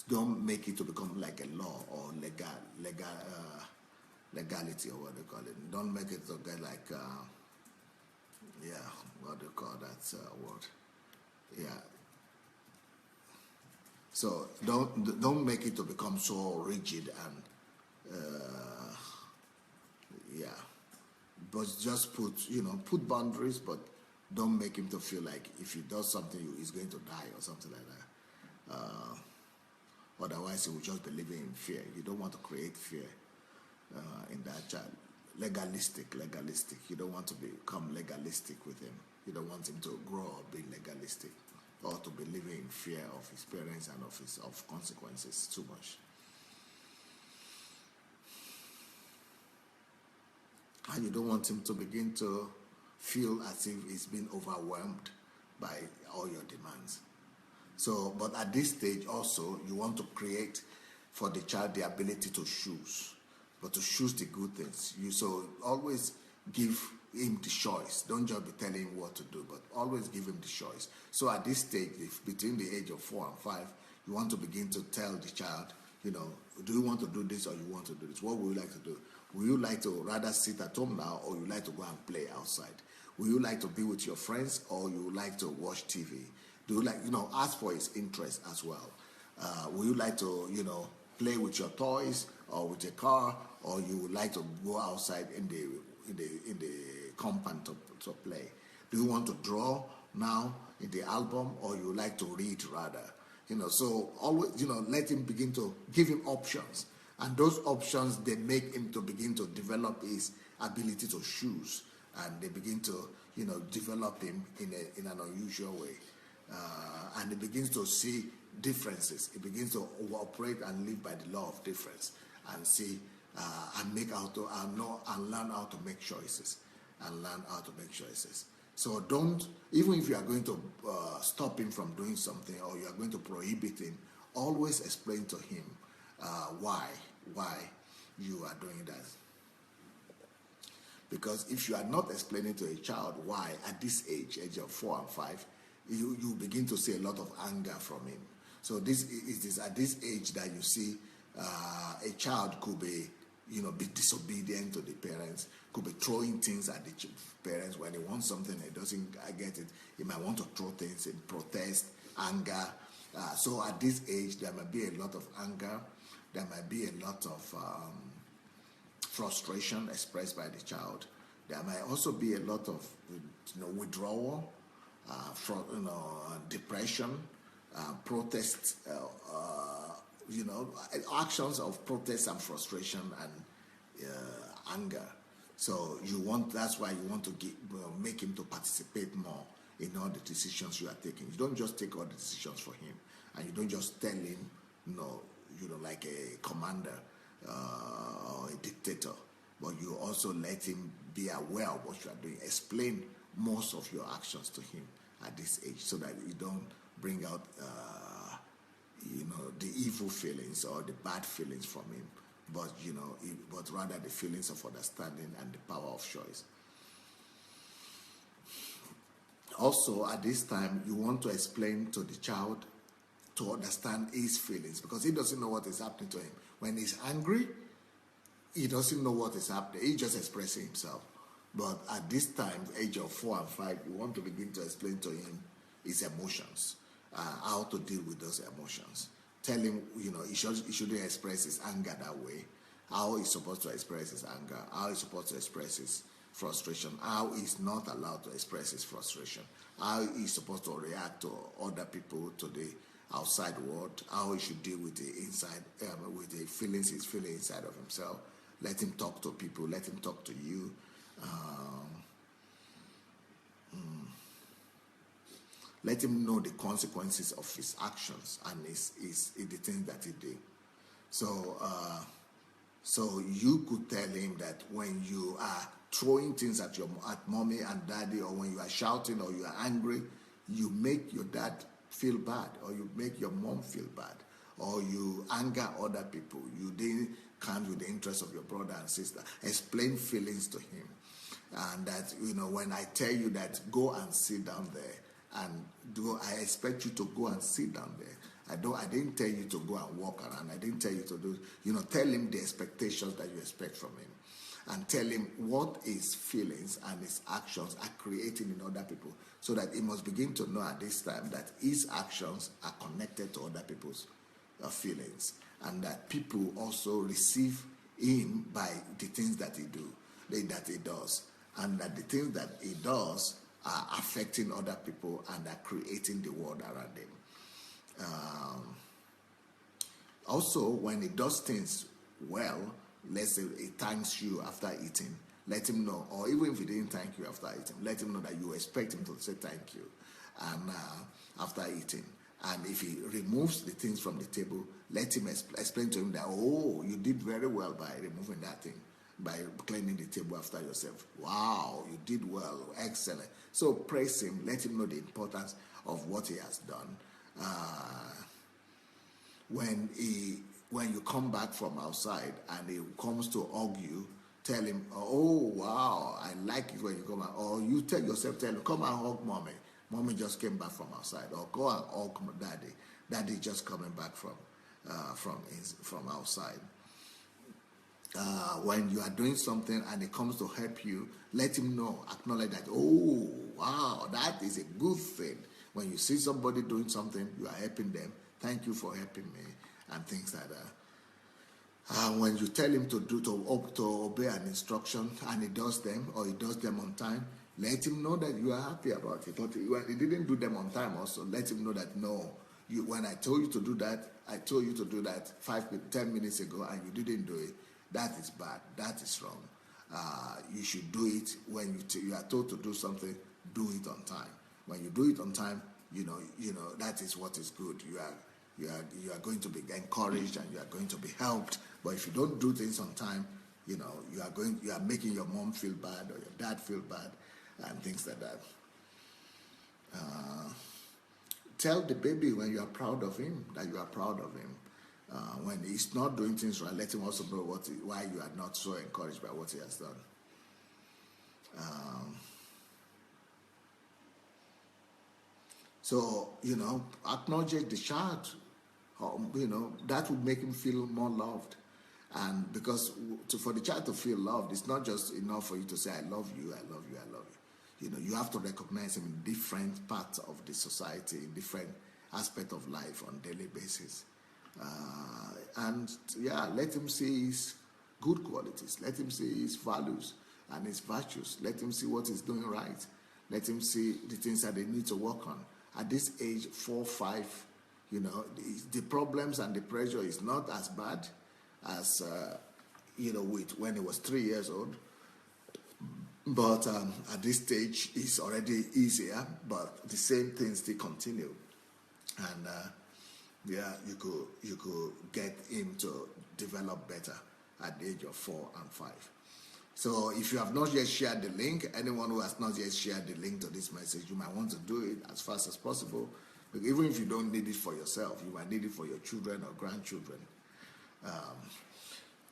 Don't make it to become like a law or legality, or what they call it. Don't make it to get like what do you call that word? Yeah. So don't make it to become so rigid and but just put boundaries, but don't make him to feel like if he does something, he's going to die or something like that. Otherwise, he will just be living in fear. You don't want to create fear in that child. Legalistic. You don't want to become legalistic with him. You don't want him to grow up being legalistic or to be living in fear of his parents and of consequences too much. And you don't want him to begin to feel as if he's been overwhelmed by all your demands. So, but at this stage also, you want to create for the child the ability to choose, but to choose the good things. You so always give him the choice. Don't just be telling him what to do, but always give him the choice. So at this stage, if between the age of 4 and 5, you want to begin to tell the child, you know, do you want to do this or you want to do this? What would you like to do? Would you like to rather sit at home now, or you like to go and play outside? Would you like to be with your friends, or you would like to watch TV? Do you like, you know, ask for his interest as well. Would you like to, you know, play with your toys or with your car, or you would like to go outside in the compound to play? Do you want to draw now in the album, or you would like to read rather? You know, so always, you know, let him begin to give him options, and those options, they make him to begin to develop his ability to choose, and they begin to, you know, develop him in an unusual way, and he begins to see differences. He begins to operate and live by the law of difference, and see and make out to and know and learn how to make choices, So don't, even if you are going to stop him from doing something, or you are going to prohibit him, always explain to him why you are doing that. Because if you are not explaining to a child why at this age of 4 and 5, you begin to see a lot of anger from him. So it is at this age that you see a child could be, you know, be disobedient to the parents, could be throwing things at the parents when he wants something and doesn't get it. He might want to throw things in protest, anger. So at this age, there might be a lot of anger. There might be a lot of frustration expressed by the child. There might also be a lot of, you know, withdrawal, depression, protest, you know, actions of protest and frustration and anger. So that's why you want to make him to participate more in all the decisions you are taking. You don't just take all the decisions for him, and you don't just tell him, like a commander or a dictator, but you also let him be aware of what you are doing. Explain most of your actions to him at this age, so that you don't bring out the evil feelings or the bad feelings from him, but rather the feelings of understanding and the power of choice. Also, at this time, you want to explain to the child to understand his feelings, because he doesn't know what is happening to him. When he's angry, he doesn't know what is happening. He's just expressing himself. But at this time, age of 4 and 5, you want to begin to explain to him his emotions, how to deal with those emotions. Tell him, he shouldn't express his anger that way. How he's supposed to express his anger, how he's supposed to express his frustration, how he's not allowed to express his frustration, how he's supposed to react to other people, to the outside world, how he should deal with the inside, with the feelings he's feeling inside of himself. Let him talk to people, let him talk to you. Let him know the consequences of his actions and the things that he did. So you could tell him that when you are throwing things at mommy and daddy, or when you are shouting or you are angry, you make your dad feel bad, or you make your mom feel bad, or you anger other people. You didn't count with the interest of your brother and sister. Explain feelings to him. And that, when I tell you that go and sit down there, I expect you to go and sit down there. I didn't tell you to go and walk around. I didn't tell you to do, tell him the expectations that you expect from him. And tell him what his feelings and his actions are creating in other people, so that he must begin to know at this time that his actions are connected to other people's feelings, and that people also receive him by the things that he does, and that the things that he does are affecting other people and are creating the world around him. Also, when he does things well, let's say he thanks you after eating, let him know, or even if he didn't thank you after eating, let him know that you expect him to say thank you and after eating. And if he removes the things from the table, let him explain to him that, oh, you did very well by removing that thing, by cleaning the table after yourself. Wow, you did well, excellent. So praise him, let him know the importance of what he has done, When you come back from outside and he comes to hug you, tell him, oh wow, I like it when you come out. Or you tell yourself, tell him, come and hug mommy. Mommy just came back from outside. Or go and hug daddy. Daddy just coming back from outside. When you are doing something and it comes to help you, let him know, acknowledge that, oh wow, that is a good thing. When you see somebody doing something, you are helping them. Thank you for helping me, and things like that. When you tell him to obey an instruction and he does them, or he does them on time, let him know that you are happy about it. But when he didn't do them on time also, let him know that no, when I told you to do that, I told you to do that 10 minutes ago and you didn't do it. That is bad. That is wrong. You should do it when you are told to do something. Do it on time. When you do it on time, you know that is what is good. You are going to be encouraged and you are going to be helped. But if you don't do things on time, you are making your mom feel bad or your dad feel bad and things like that. Tell the baby when you are proud of him that you are proud of him. When he's not doing things right, let him also know why you are not so encouraged by what he has done. So, acknowledge the child. That would make him feel more loved. And because for the child to feel loved, it's not just enough for you to say, I love you, I love you, I love you. You have to recognize him in different parts of the society, in different aspects of life on a daily basis. Let him see his good qualities. Let him see his values and his virtues. Let him see what he's doing right. Let him see the things that they need to work on. At this age, 4, 5, the problems and the pressure is not as bad as, when he was 3 years old. But at this stage, it's already easier, but the same things still continue. And you could get him to develop better at the age of 4 and 5. So if you have not yet shared the link, anyone who has not yet shared the link to this message, you might want to do it as fast as possible. But even if you don't need it for yourself, you might need it for your children or grandchildren.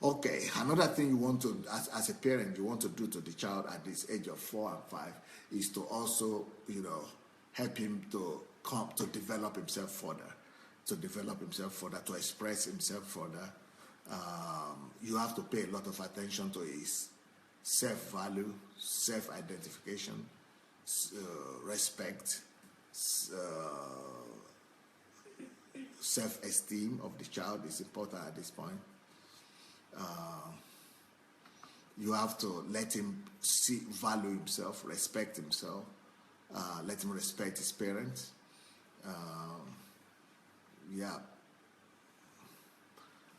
Okay, another thing you want to, as a parent, you want to do to the child at this age of 4 and 5 is to also, help him to develop himself further. To express himself further. You have to pay a lot of attention to his self-value, self-identification, respect, self-esteem of the child is important at this point. You have to let him value himself, respect himself, let him respect his parents.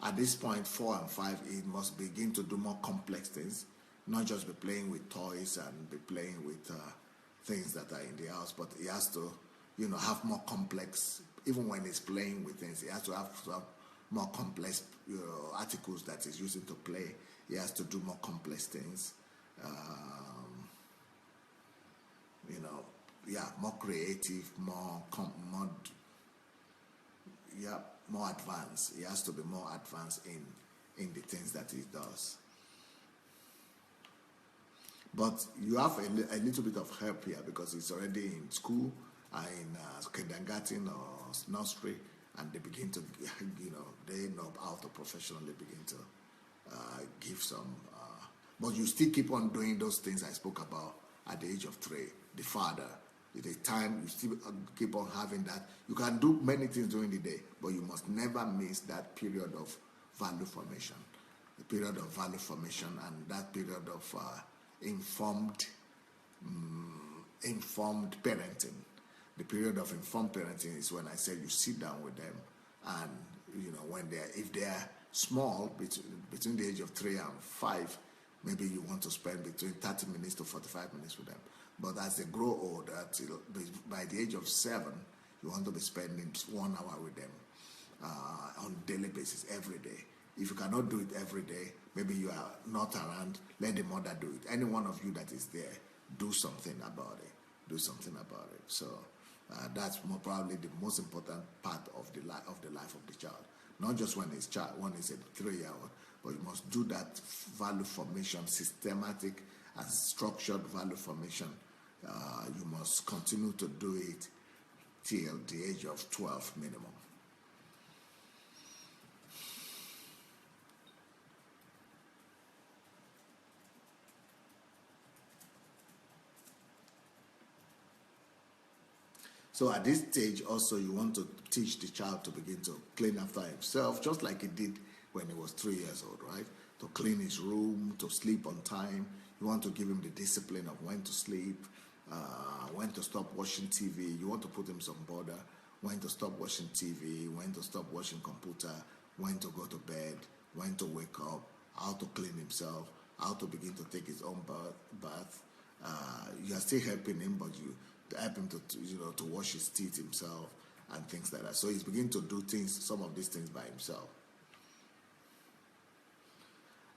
At this point, 4 and 5, he must begin to do more complex things, not just be playing with toys and be playing with things that are in the house, but he has to, have more complex, even when he's playing with things, he has to have more complex articles that he's using to play. He has to do more complex things. More creative, more advanced. He has to be more advanced in the things that he does. But you have a little bit of help here because he's already in school, in kindergarten or nursery, and they begin to, they know how to professionally begin to give some. But you still keep on doing those things I spoke about at the age of 3. The father, the time you still keep on having that. You can do many things during the day, but you must never miss that period of value formation. The period of value formation and that period of informed parenting. The period of informed parenting is when I say you sit down with them and, if they are small, between the age of 3 and 5, maybe you want to spend between 30 minutes to 45 minutes with them. But as they grow older, by the age of 7, you want to be spending 1 hour with them on a daily basis, every day. If you cannot do it every day, maybe you are not around, let the mother do it. Any one of you that is there, do something about it. So That's more probably the most important part of the life of the child. Not just when it's a 3-year-old, but you must do that value formation, systematic and structured value formation. You must continue to do it till the age of 12 minimum. So at this stage also you want to teach the child to begin to clean after himself, just like he did when he was 3 years old, right? To clean his room, to sleep on time. You want to give him the discipline of when to sleep, when to stop watching TV. You want to put him some border, when to stop watching TV, when to stop watching computer, when to go to bed, when to wake up, how to clean himself, how to begin to take his own bath. You are still helping him, but you help him to wash his teeth himself and things like that. So he's beginning to do some of these things by himself.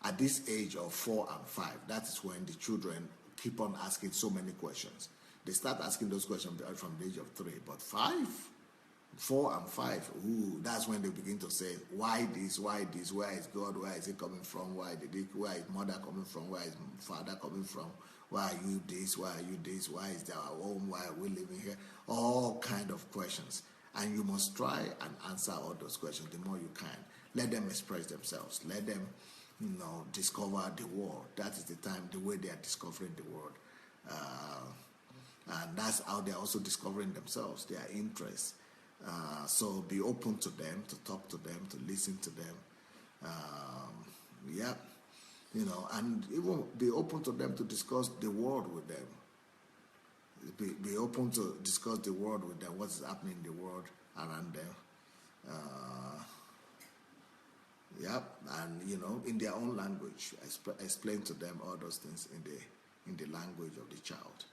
At this age of 4 and 5, that is when the children keep on asking so many questions. They start asking those questions from the age of 3, but 4 and 5, that's when they begin to say, why this, where is God, where is he coming from, where is mother coming from, where is father coming from, why are you this, why is our home, why are we living here, all kind of questions. And you must try and answer all those questions the more you can. Let them express themselves. Let them, discover the world. That is the way they are discovering the world. And that's how they're also discovering themselves, their interests. So be open to them, to talk to them, to listen to them. And even be open to them to discuss the world with them. Be open to discuss the world with them, what is happening in the world around them. And in their own language, explain to them all those things in the language of the child.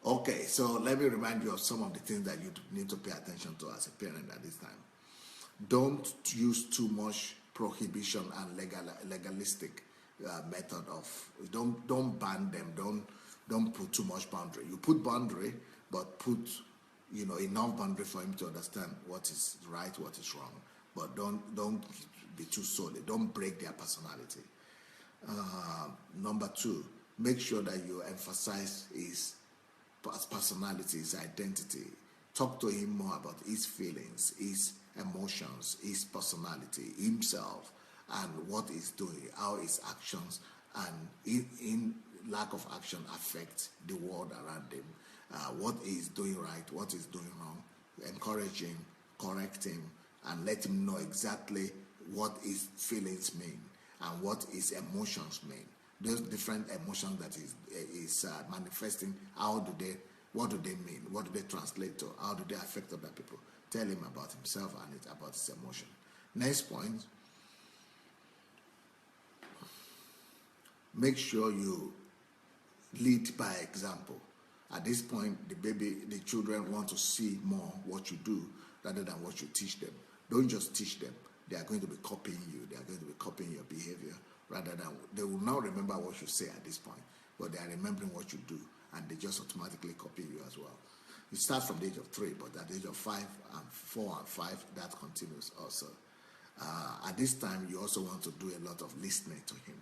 Okay, so let me remind you of some of the things that you need to pay attention to as a parent at this time. Don't use too much prohibition and legalistic method of. Don't ban them. Don't put too much boundary. You put boundary, but put enough boundary for him to understand what is right, what is wrong. But don't be too solid. Don't break their personality. Number 2, make sure that you emphasize his personality, his identity. Talk to him more about his feelings, his emotions, his personality, himself, and what he's doing, how his actions and in lack of action affect the world around him. What he's doing right, what he's doing wrong. Encourage him, correct him, and let him know exactly what his feelings mean and what his emotions mean. Those different emotions that is manifesting, what do they mean? What do they translate to? How do they affect other people? Tell him about himself and about his emotion. Next point, make sure you lead by example. At this point, the children want to see more what you do rather than what you teach them. Don't just teach them. They are going to be copying you. They are going to be copying your behavior rather than, they will not remember what you say at this point, but they are remembering what you do, and they just automatically copy you as well. It starts from the age of 3, but at the age of 4 and 5, that continues also. At this time, you also want to do a lot of listening to him.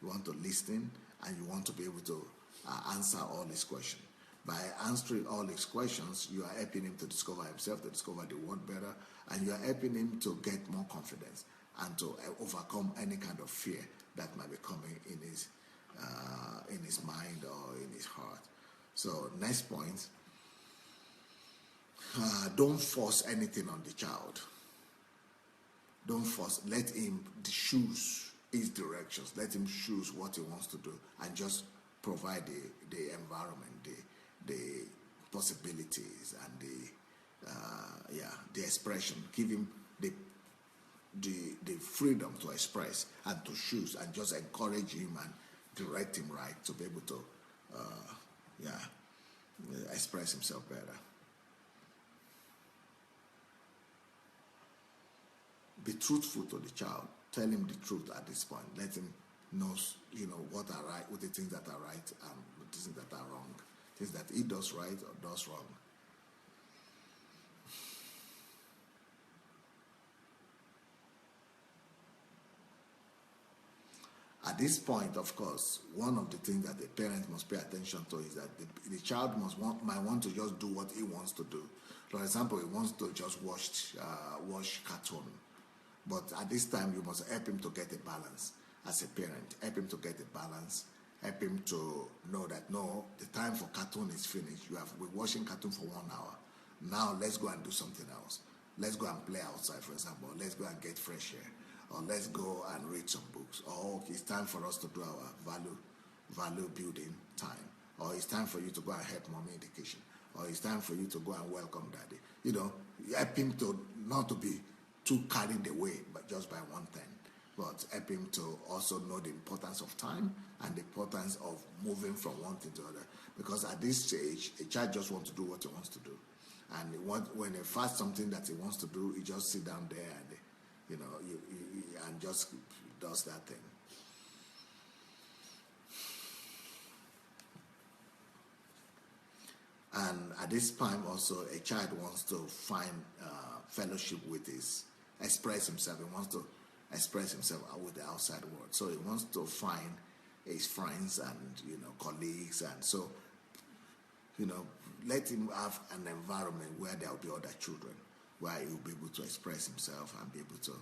You want to listen, and you want to be able to answer all his questions. By answering all his questions, you are helping him to discover himself, to discover the world better, and you are helping him to get more confidence and to overcome any kind of fear that might be coming in his mind or in his heart. So next point, don't force anything on the child. Don't force. Let him choose his directions. Let him choose what he wants to do, and just provide the environment, the possibilities, and the expression. Give him the freedom to express and to choose, and just encourage him and direct him right to be able to express himself better. Be truthful to the child. Tell him the truth at this point. Let him know, what are right, what the things that are right and the things that are wrong. things that he does right or does wrong. At this point, of course, one of the things that the parent must pay attention to is that the child might want to just do what he wants to do. For example, he wants to just watch cartoon. But at this time, you must help him to get a balance as a parent. Help him to get a balance. Help him to know that, no, the time for cartoon is finished. We're watching cartoon for 1 hour. Now let's go and do something else. Let's go and play outside, for example. Let's go and get fresh air. Or let's go and read some books. Or okay, it's time for us to do our value building time. Or it's time for you to go and help mommy in the kitchen. Or it's time for you to go and welcome daddy. You know, help him to not to be too carried away, but just by one thing. But help him to also know the importance of time and the importance of moving from one thing to another. Because at this stage, a child just wants to do what he wants to do. And when he finds something that he wants to do, he just sit down there and, you know, and just does that thing. And at this time also, a child wants to find fellowship with express himself. He wants to express himself with the outside world. So he wants to find his friends and, you know, colleagues. And so, you know, let him have an environment where there will be other children, where he will be able to express himself and be able to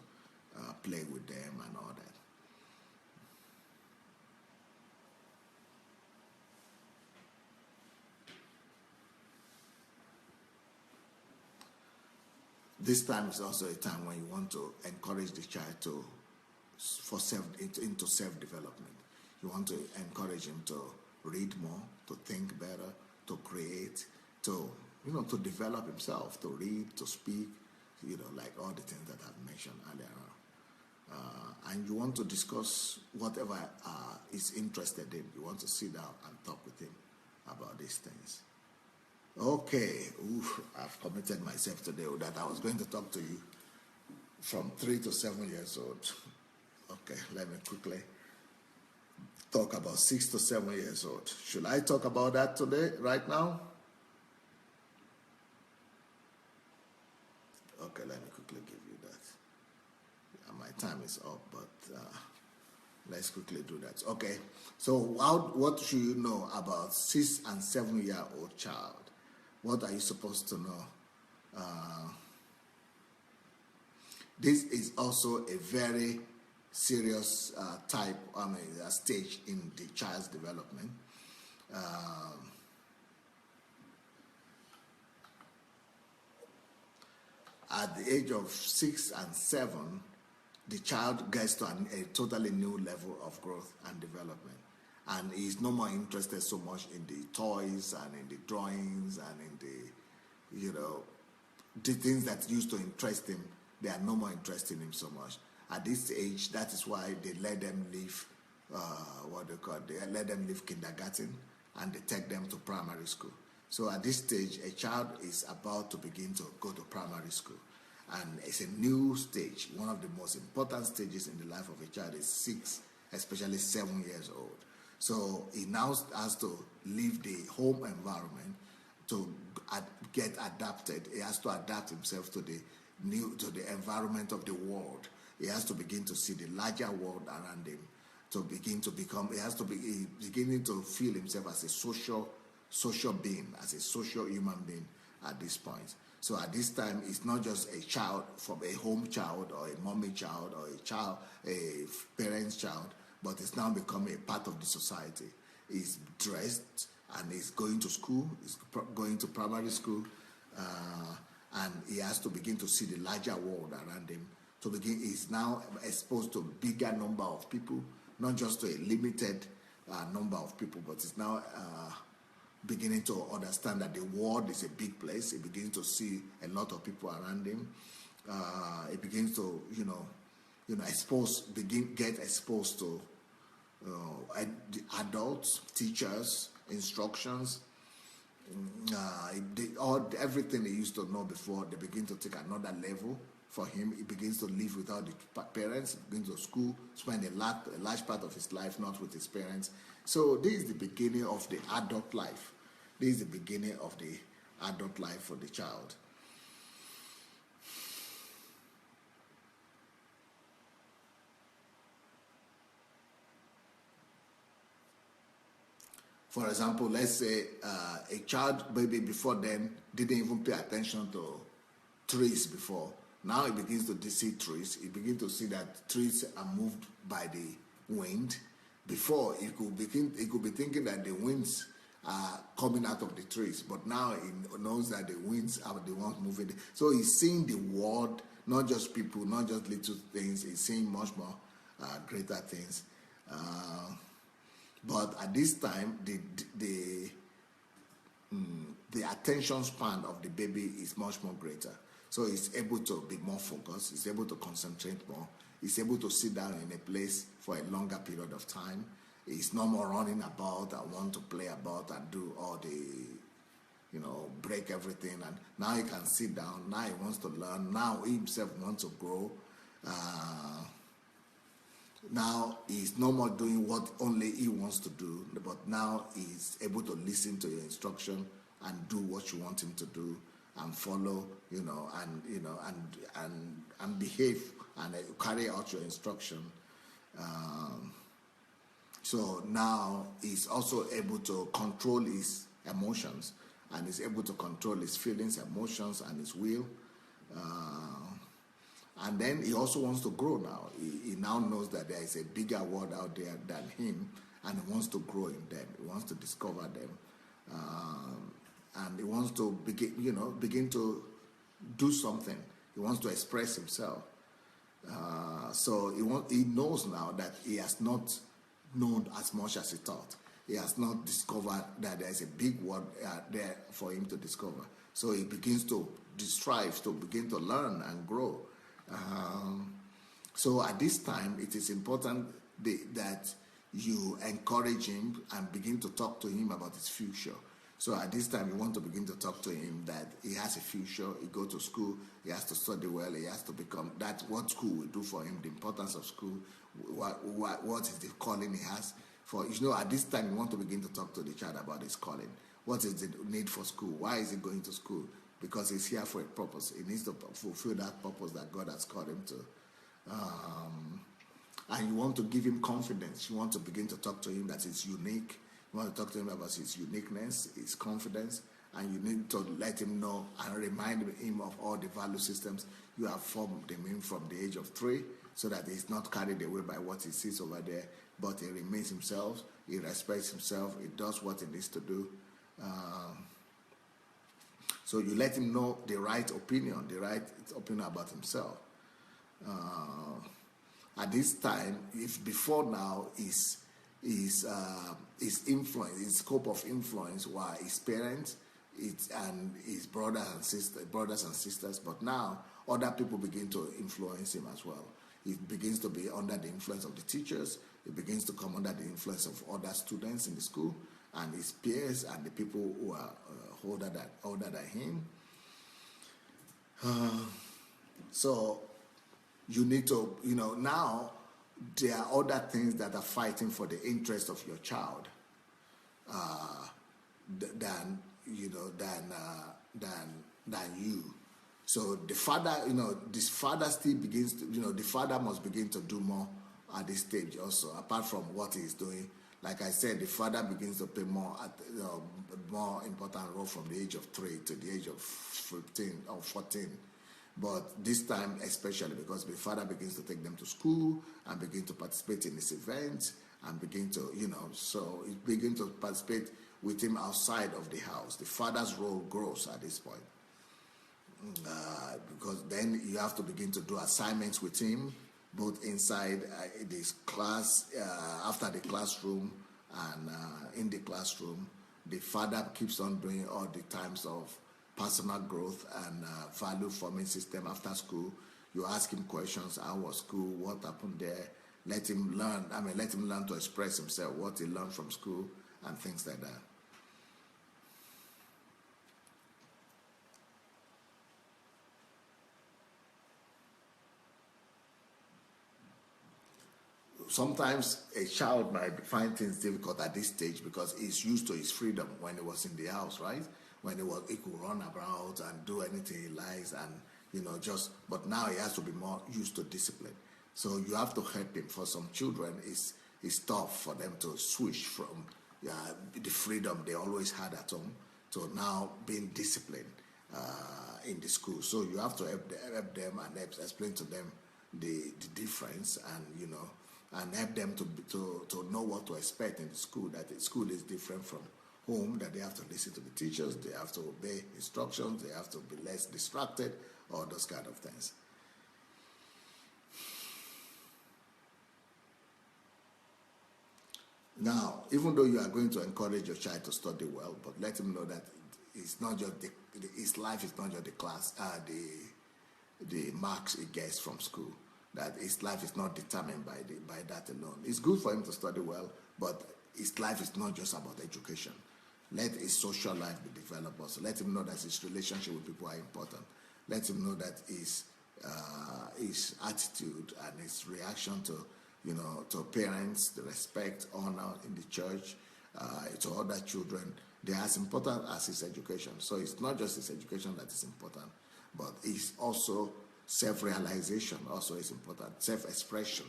play with them and all that. This time is also a time when you want to encourage the child into self-development. You want to encourage him to read more, to think better, to create, to develop himself, to read, to speak, you know, like all the things that I've mentioned earlier on. And you want to discuss whatever is interested in. You want to sit down and talk with him about these things. Okay, I've committed myself today that I was going to talk to you from 3 to 7 years old. Okay, let me quickly talk about 6 to 7 years old. Should I talk about that today, right now? Okay, let me quickly give you that. Yeah, my time is up, but let's quickly do that. Okay, so what should you know about 6 and 7 year old child? What are you supposed to know? This is also a very serious stage in the child's development. At the age of 6 and 7, the child gets to a totally new level of growth and development. And he's no more interested so much in the toys and in the drawings and in the, you know, the things that used to interest him. They are no more interested in him so much. At this age, that is why they let them leave, they let them leave kindergarten and they take them to primary school. So at this stage, a child is about to begin to go to primary school. And it's a new stage. One of the most important stages in the life of a child is 6, especially 7 years old. So he now has to leave the home environment to get adapted. He has to adapt himself to the environment of the world. He has to begin to see the larger world around him. He has to be beginning to feel himself as a social being, as a social human being at this point. So at this time, it's not just a child from a home child or a mommy child or a parent's child, but it's now becoming a part of the society. He's dressed and he's going to school, he's going to primary school, and he has to begin to see the larger world around him. He's now exposed to a bigger number of people, not just to a limited number of people, but it's now beginning to understand that the world is a big place. He begins to see a lot of people around him. He begins to, get exposed to adults, teachers, instructions. Everything he used to know before, they begin to take another level for him. He begins to live without the parents, he begins to school, spend a large part of his life not with his parents. So this is the beginning of the adult life. This is the beginning of the adult life for the child. For example, let's say a child maybe before then didn't even pay attention to trees before. Now he begins to see trees. He begins to see that trees are moved by the wind. Before he could be thinking that the winds are coming out of the trees, but now he knows that the winds are the ones moving. So he's seeing the world, not just people, not just little things. He's seeing much more greater things. But at this time, the attention span of the baby is much more greater. So he's able to be more focused. He's able to concentrate more. He's able to sit down in a place for a longer period of time. He's no more running about and want to play about and do all the, break everything. And now he can sit down. Now he wants to learn. Now he himself wants to grow. Now he's no more doing what only he wants to do, but now he's able to listen to your instruction and do what you want him to do and follow, and behave and carry out your instruction. So now he's also able to control his emotions, and he's able to control his feelings, emotions, and his will. And then he also wants to grow now. He now knows that there is a bigger world out there than him, and he wants to grow in them. He wants to discover them. And he wants to begin to do something. He wants to express himself. So he knows now that he has not known as much as he thought. He has not discovered that there is a big world there for him to discover. So he begins to strive to begin to learn and grow. So at this time, it is important that you encourage him and begin to talk to him about his future. So at this time, you want to begin to talk to him that he has a future. He go to school. He has to study well. He has to become that. What school will do for him? The importance of school. What is the calling he has for? At this time, you want to begin to talk to the child about his calling. What is the need for school? Why is he going to school? Because he's here for a purpose. He needs to fulfill that purpose that God has called him to. And you want to give him confidence. You want to begin to talk to him that he's unique. You want to talk to him about his uniqueness, his confidence, and you need to let him know and remind him of all the value systems you have formed in him from the age of 3, so that he's not carried away by what he sees over there, but he remains himself, he respects himself, he does what he needs to do. So you let him know the right opinion about himself. At this time, if before now his influence, his scope of influence were his parents and his brothers and sisters, but now other people begin to influence him as well. He begins to be under the influence of the teachers. He begins to come under the influence of other students in the school and his peers and the people who are older than him. So you need to, now there are other things that are fighting for the interest of your child than you. So the father, this father still begins to, the father must begin to do more at this stage also, apart from what he's doing. Like I said, the father begins to play more important role from the age of 3 to the age of 15 or 14. But this time especially because the father begins to take them to school and begin to participate in this event and begin to, so it begins to participate with him outside of the house. The father's role grows at this point. Because then you have to begin to do assignments with him, both inside this class, after the classroom, and in the classroom. The father keeps on doing all the times of personal growth and value forming system after school. You ask him questions: how was school? What happened there? Let him learn. Let him learn to express himself, what he learned from school, and things like that. sometimes a child might find things difficult at this stage because he's used to his freedom when he was in the house, right? When he could run about and do anything he likes, and but now he has to be more used to discipline. So you have to help him. For some children, it's tough for them to switch from the freedom they always had at home to now being disciplined in the school. So you have to help them and explain to them the difference, and help them to know what to expect in the school, that the school is different from home, that they have to listen to the teachers, they have to obey instructions, they have to be less distracted, all those kind of things. Now, even though you are going to encourage your child to study well, but let him know that it's not just his life is not just the class, the marks he gets from school. That his life is not determined by that alone. It's good for him to study well, but his life is not just about education. Let his social life be developed also. Let him know that his relationship with people are important. Let him know that his attitude and his reaction to parents, the respect, honor in the church, to other children, they're as important as his education. So it's not just his education that is important, but it's also self-realization also is important, self-expression.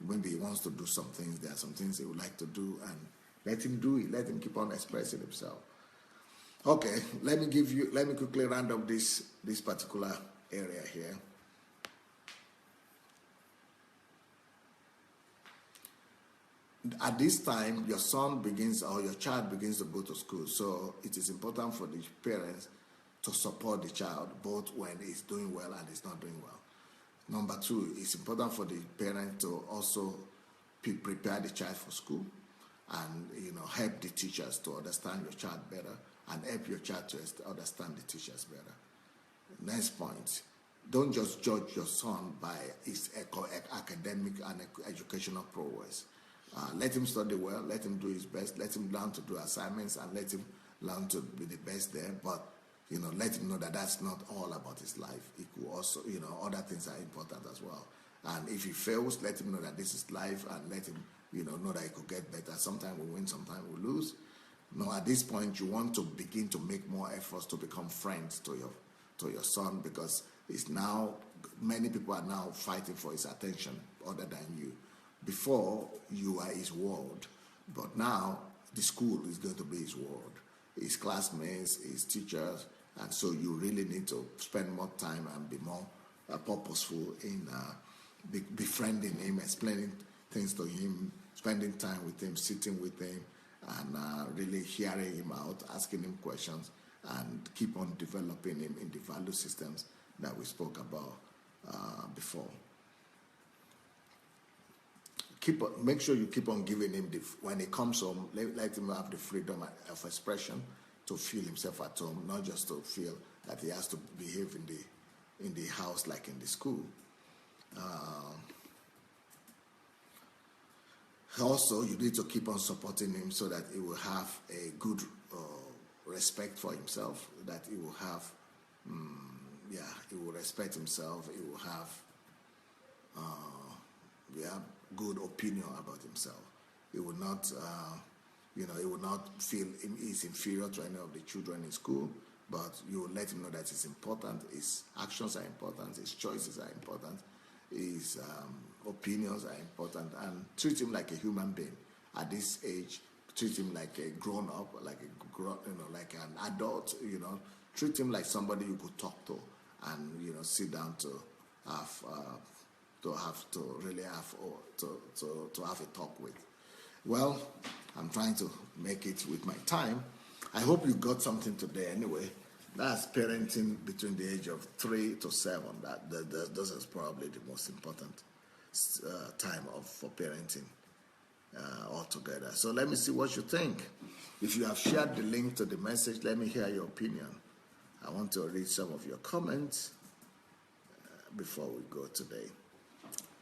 Maybe he wants to do some things, there are some things he would like to do, and let him do it. Let him keep on expressing himself. Okay, let me quickly round up this particular area here. At this time, your son begins or your child begins to go to school, so it is important for the parents to support the child both when he's doing well and he's not doing well. Number two, it's important for the parent to also prepare the child for school, and help the teachers to understand your child better, and help your child to understand the teachers better. Next point, don't just judge your son by his academic and educational prowess. Let him study well, let him do his best, let him learn to do assignments, and let him learn to be the best there, but let him know that that's not all about his life. It could also, other things are important as well. And if he fails, let him know that this is life, and let him, know that he could get better. Sometimes we win, sometimes we lose. At this point, you want to begin to make more efforts to become friends to your son, because it's now, many people are now fighting for his attention other than you. Before, you are his world, but now the school is going to be his world. His classmates, his teachers, and so you really need to spend more time and be more purposeful in befriending him, explaining things to him, spending time with him, sitting with him, and really hearing him out, asking him questions, and keep on developing him in the value systems that we spoke about before. Make sure you keep on giving him, when he comes home, let him have the freedom of expression to feel himself at home, not just to feel that he has to behave in the house like in the school. Also, you need to keep on supporting him so that he will have a good respect for himself, that he will have, he will respect himself, he will have good opinion about himself. He will not, he will not feel he's inferior to any of the children in school, but you will let him know that it's important, his actions are important, his choices are important, his opinions are important, and treat him like a human being. At this age, treat him like a grown-up, like like an adult, treat him like somebody you could talk to, and, sit down to have a talk with. Well, I'm trying to make it with my time. I hope you got something today anyway. That's parenting between the age of 3 to 7. This is probably the most important time for parenting altogether. So let me see what you think. If you have shared the link to the message, let me hear your opinion. I want to read some of your comments before we go today.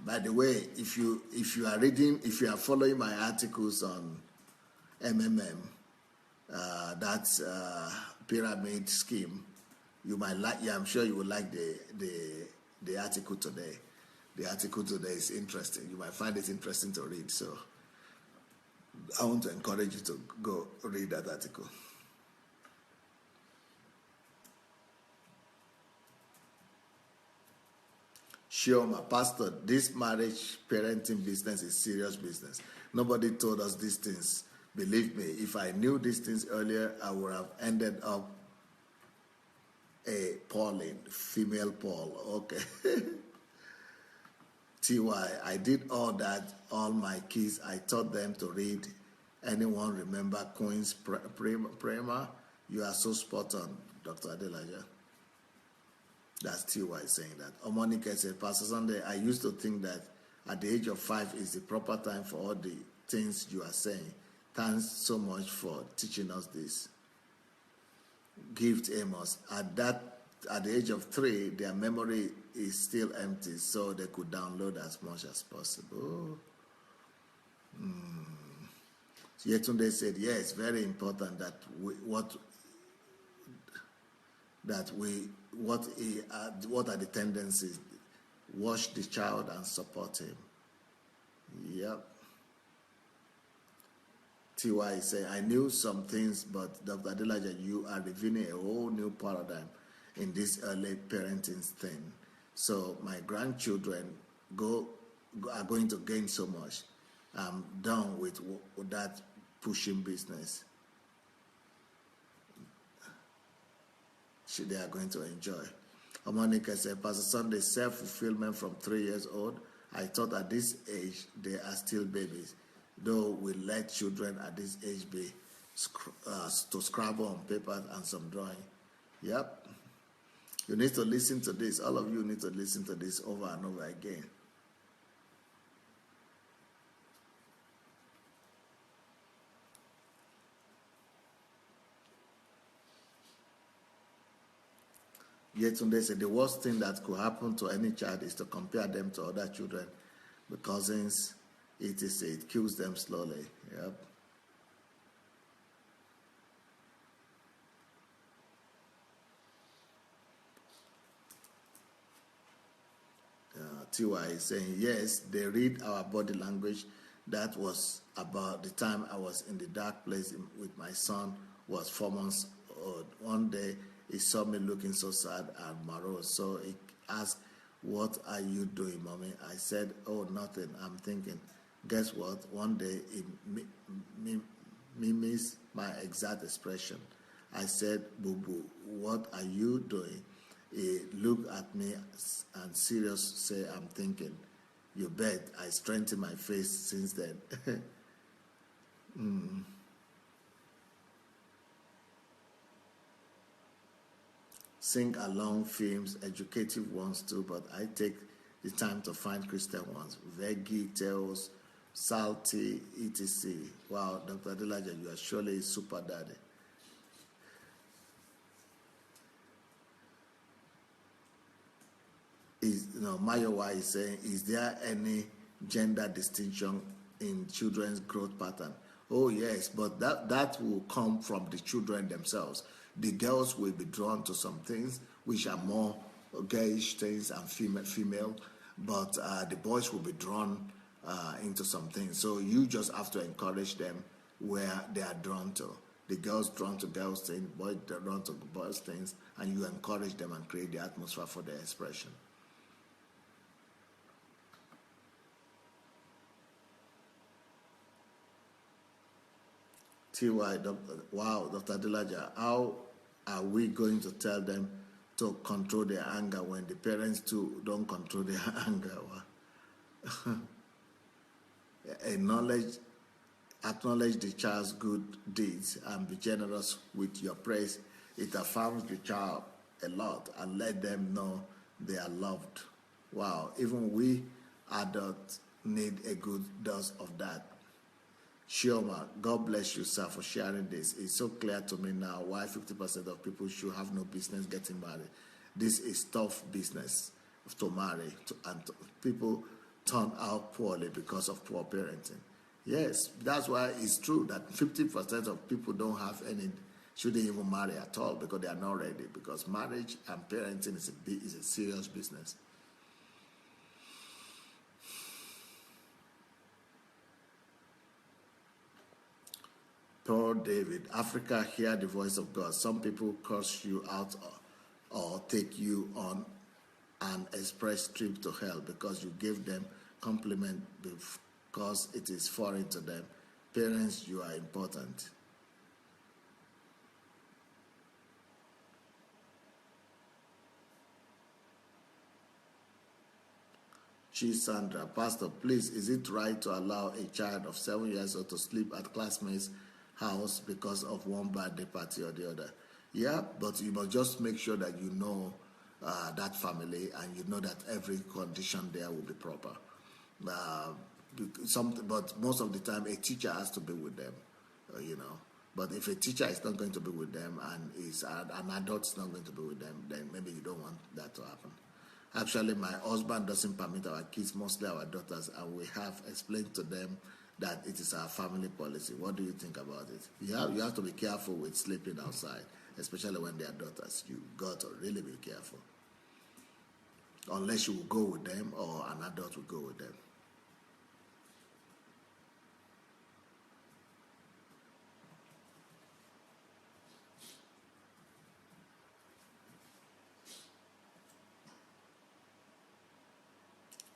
By the way, if you are following my articles on MMM, that's pyramid scheme, you might like. Yeah, I'm sure you will like the article today. the article today is interesting. You might find it interesting to read. So I want to encourage you to go read that article. Sure, my pastor, this marriage parenting business is serious business. Nobody told us these things. Believe me, if I knew these things earlier, I would have ended up a Pauline, female Paul. Okay. TY, I did all that. All my kids, I taught them to read. Anyone remember Queen's Primer? You are so spot on, Dr. Adelaja. That's TY saying that. Omonika said, Pastor Sandey, I used to think that at the age of 5 is the proper time for all the things you are saying. Thanks so much for teaching us this. Gift Amos. At the age of 3, their memory is still empty, so they could download as much as possible. Yetunde said, yes, very important that what are the tendencies? Watch the child and support him. Yep. TY is saying, I knew some things, but Dr. Adelajah, you are revealing a whole new paradigm in this early parenting thing. So my grandchildren are going to gain so much. I'm done with that pushing business. They are going to enjoy. Monica said, Pastor Sunday, self-fulfillment from 3 years old. I thought at this age they are still babies, though we let children at this age be to scrabble on paper and some drawing. Yep. You need to listen to this. All of you need to listen to this over and over again. Yetunde said the worst thing that could happen to any child is to compare them to other children, the cousins, etc. It kills them slowly. Yep. TY is saying, yes, they read our body language. That was about the time I was in the dark place with my son, was 4 months old. One day, he saw me looking so sad and morose. So he asked, what are you doing, Mommy? I said, oh, nothing. I'm thinking. Guess what? One day, he mimics my exact expression. I said, Boo-boo, what are you doing? He looked at me and serious say, I'm thinking. You bet. I strengthened my face since then. Sing along films, educative ones too, but I take the time to find Christian ones. Veggie, Tales, Salty, etc. Wow, Dr. Adelaja, you are surely a super daddy. Mayowa is saying, is there any gender distinction in children's growth pattern? Oh yes, but that will come from the children themselves. The girls will be drawn to some things which are more gayish things and female, but the boys will be drawn into some things. So you just have to encourage them where they are drawn to. The girls drawn to girls things, boys drawn to boys things, and you encourage them and create the atmosphere for their expression. TY, wow, Dr. Adelaja, how are we going to tell them to control their anger when the parents too don't control their anger? Acknowledge the child's good deeds and be generous with your praise. It affirms the child a lot and let them know they are loved. Wow, even we adults need a good dose of that. Shioma, God bless you, sir, for sharing this. It's so clear to me now why 50% of people should have no business getting married. This is tough business to marry, and people turn out poorly because of poor parenting. Yes, that's why it's true that 50% of people shouldn't even marry at all because they are not ready, because marriage and parenting is a serious business. Poor David, Africa, hear the voice of God. Some people curse you out or take you on an express trip to hell because you gave them compliment because it is foreign to them. Parents, you are important. Sandra, Pastor, please, is it right to allow a child of 7 years old to sleep at classmates' house because of one birthday party or the other? Yeah, but you must just make sure that you know that family and you know that every condition there will be proper. But most of the time, a teacher has to be with them, you know. But if a teacher is not going to be with them and an adult is not going to be with them, then maybe you don't want that to happen. Actually, my husband doesn't permit our kids, mostly our daughters, and we have explained to them that it is our family policy. What do you think about it? You have to be careful with sleeping outside, especially when they are daughters. You got to really be careful. Unless you will go with them or an adult will go with them.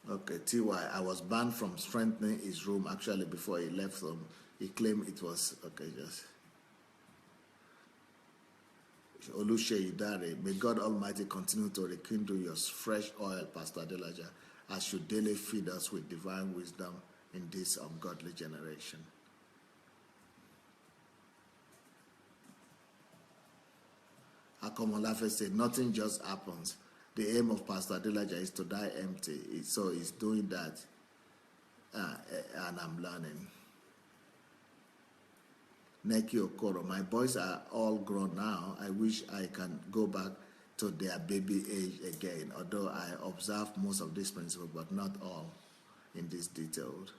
Okay, TY, I was banned from strengthening his room actually before he left home. He claimed it was, okay, just. Olushe Idare, may God Almighty continue to rekindle your fresh oil, Pastor Adelaja, as you daily feed us with divine wisdom in this ungodly generation. Akomolafe said, nothing just happens. The aim of Pastor Adelaja is to die empty. So he's doing that, and I'm learning. Neki Okoro, my boys are all grown now. I wish I can go back to their baby age again, although I observe most of these principles, but not all in these details.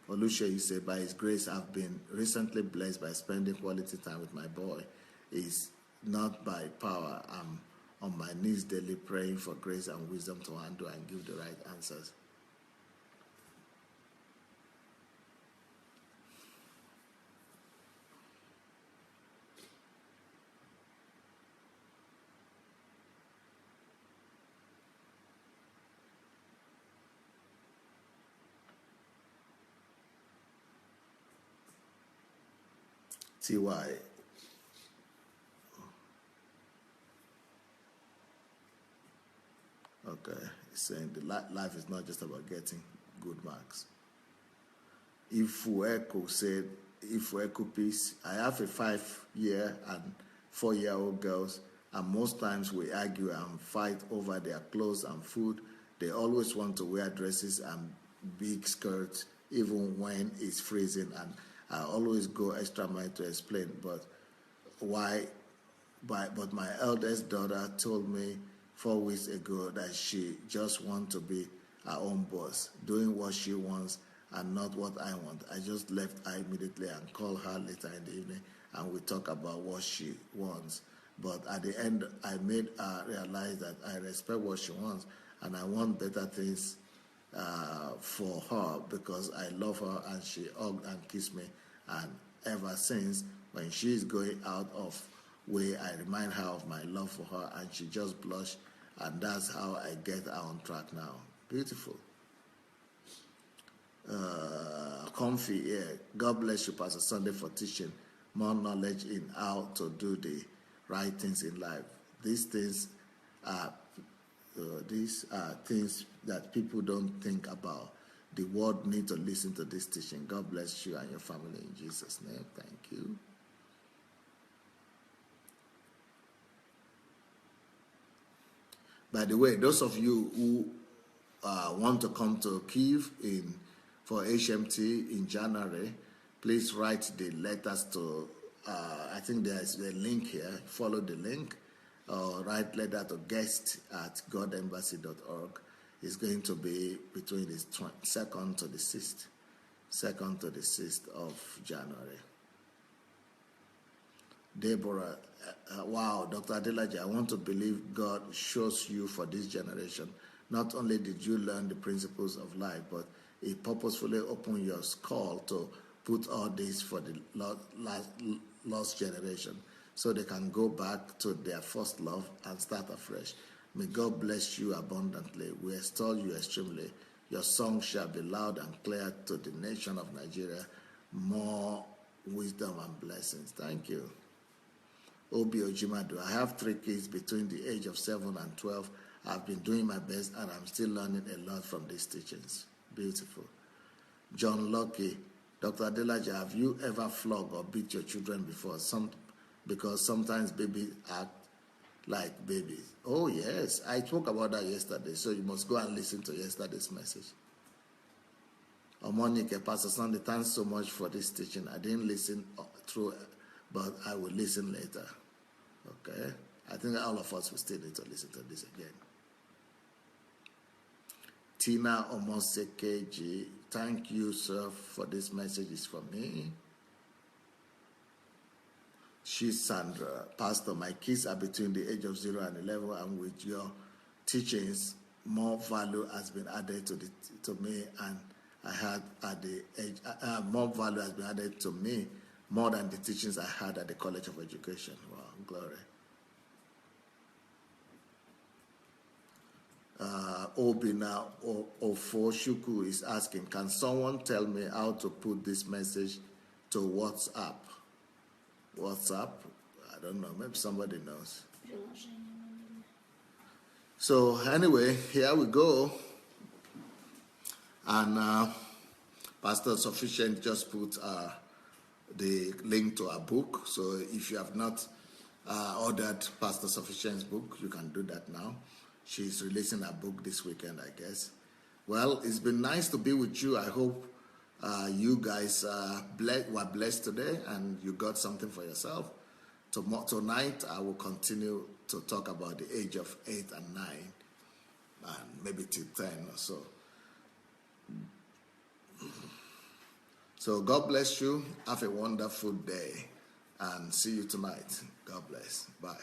Olusha, you say, by His grace, I've been recently blessed by spending quality time with my boy. It's not by power. I'm on my knees daily praying for grace and wisdom to handle and give the right answers. TY. Okay, he's saying the life is not just about getting good marks. Ifueko said, Ifueko peace. I have a 5-year and 4-year-old girls, and most times we argue and fight over their clothes and food. They always want to wear dresses and big skirts, even when it's freezing, and I always go extra mile to explain, but why? But my eldest daughter told me 4 weeks ago that she just wants to be her own boss, doing what she wants and not what I want. I just left her immediately and called her later in the evening, and we talk about what she wants. But at the end, I made her realize that I respect what she wants, and I want better things for her because I love her, and she hugged and kissed me. And ever since, when she's going out of way, I remind her of my love for her, and she just blushed, and that's how I get her on track now. Beautiful. Comfy, yeah. God bless you, Pastor Sandey, for teaching more knowledge in how to do the right things in life. These things are things that people don't think about. The world needs to listen to this teaching. God bless you and your family in Jesus' name. Thank you. By the way, those of you who want to come to Kyiv for HMT in January, please write the letters to, I think there's a link here. Follow the link. Write letter to guest@godembassy.org. It's going to be between the 2nd to the 6th of January. Deborah, wow, Dr. Adelaja, I want to believe God shows you for this generation. Not only did you learn the principles of life, but it purposefully opened your skull to put all this for the lost generation so they can go back to their first love and start afresh. May God bless you abundantly. We extol you extremely. Your song shall be loud and clear to the nation of Nigeria. More wisdom and blessings. Thank you. Obi Ojimadu, I have 3 kids between the age of 7 and 12. I've been doing my best and I'm still learning a lot from these teachings. Beautiful. John Lucky, Dr. Adelaja, have you ever flogged or beat your children before? Because sometimes babies act like babies. Oh, yes. I spoke about that yesterday, so you must go and listen to yesterday's message. Omonike, Pastor Sandey, thanks so much for this teaching. I didn't listen through, but I will listen later. Okay? I think all of us will still need to listen to this again. Tina Omosekeji, thank you, sir, for this message. Is for me. She's Sandra. Pastor, my kids are between the age of 0 and 11, and with your teachings, more value has been added to me, and I had at the age, more value has been added to me more than the teachings I had at the College of Education. Wow, glory. Obina Ofoshuku is asking, can someone tell me how to put this message to WhatsApp? WhatsApp? I don't know. Maybe somebody knows. So anyway, here we go. And Pastor Sufficient just put the link to our book. So if you have not ordered Pastor Sufficient's book, you can do that now. She's releasing her book this weekend, I guess. Well, it's been nice to be with you. I hope you guys were blessed today and you got something for yourself. Tonight, I will continue to talk about the age of 8 and 9, and maybe till 10 or so. So God bless you. Have a wonderful day and see you tonight. God bless. Bye.